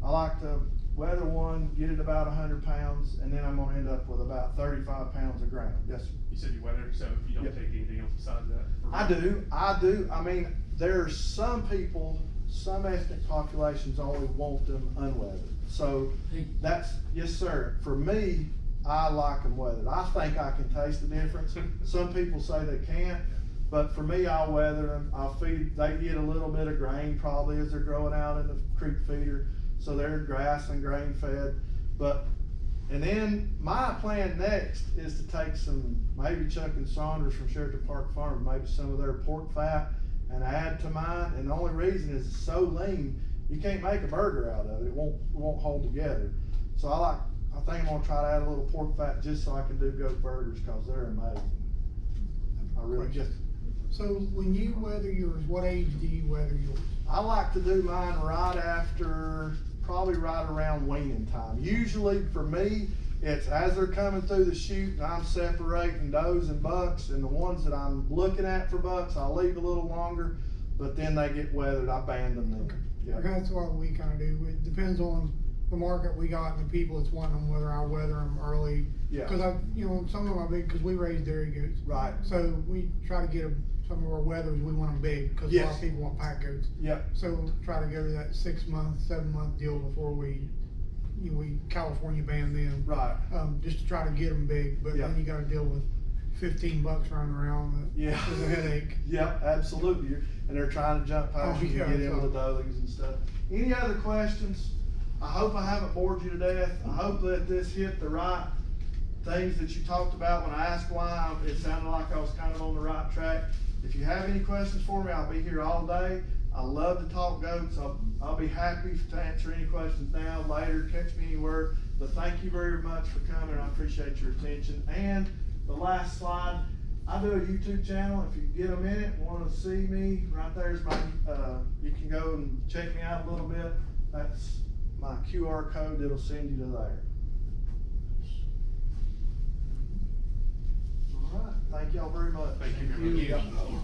[SPEAKER 1] I like to weather one, get it about 100 pounds, and then I'm going to end up with about 35 pounds of ground. Yes, sir.
[SPEAKER 5] You said you weather, so you don't take anything else besides that?
[SPEAKER 1] I do. I mean, there's some people, some ethnic populations only want them unweathered. So that's, yes sir, for me, I like them weathered. I think I can taste the difference. Some people say they can't, but for me, I'll weather them. I'll feed, they get a little bit of grain probably as they're growing out in the creek feeder. So they're grass and grain fed. And then my plan next is to take some, maybe Chuck and Saunders from Sheraton Park Farm, maybe some of their pork fat and add to mine. And the only reason is it's so lean, you can't make a burger out of it. It won't hold together. So I think I'm gonna try to add a little pork fat just so I can do goat burgers, because they're amazing. I really just.
[SPEAKER 8] So when you weather yours, what age do you weather yours?
[SPEAKER 1] I like to do mine right after, probably right around weaning time. Usually for me, it's as they're coming through the chute and I'm separating does and bucks, and the ones that I'm looking at for bucks, I'll leave a little longer, but then they get weathered, I band them then.
[SPEAKER 8] Yeah. That's what we kind of do. It depends on the market we got and the people that's wanting them, whether I weather them early.
[SPEAKER 1] Yeah.
[SPEAKER 8] Cause some of my because we raise dairy goats.
[SPEAKER 1] Right. So
[SPEAKER 8] we try to get some of our weathers, we want them big, cause a lot of people want pack goats.
[SPEAKER 1] Yep.
[SPEAKER 8] So try to go to that 6 month, 7 month deal before we California ban them.
[SPEAKER 1] Right.
[SPEAKER 8] Just to try to get them big, but then you gotta deal with $15 running around that
[SPEAKER 1] Yeah.
[SPEAKER 8] is a headache.
[SPEAKER 1] Yep, absolutely. And they're trying to jump past
[SPEAKER 8] Oh,
[SPEAKER 1] you
[SPEAKER 8] yeah,
[SPEAKER 1] to get in
[SPEAKER 8] so-
[SPEAKER 1] with the doilies and stuff. Any other questions? I hope I haven't bored you to death. I hope that this hit the right things that you talked about when I asked why. It sounded like I was kind of on the right track. If you have any questions for me, I'll be here all day. I love to talk goats. I'll be happy to answer any questions now, later, catch me anywhere. But thank you very much for coming. I appreciate your attention. And the last slide, I do a YouTube channel. If you get a minute and want to see me, right there's my, you can go and check me out a little bit. That's my QR code that'll send you to there. All right, thank y'all very much.
[SPEAKER 5] Thank you very much.
[SPEAKER 1] Yep.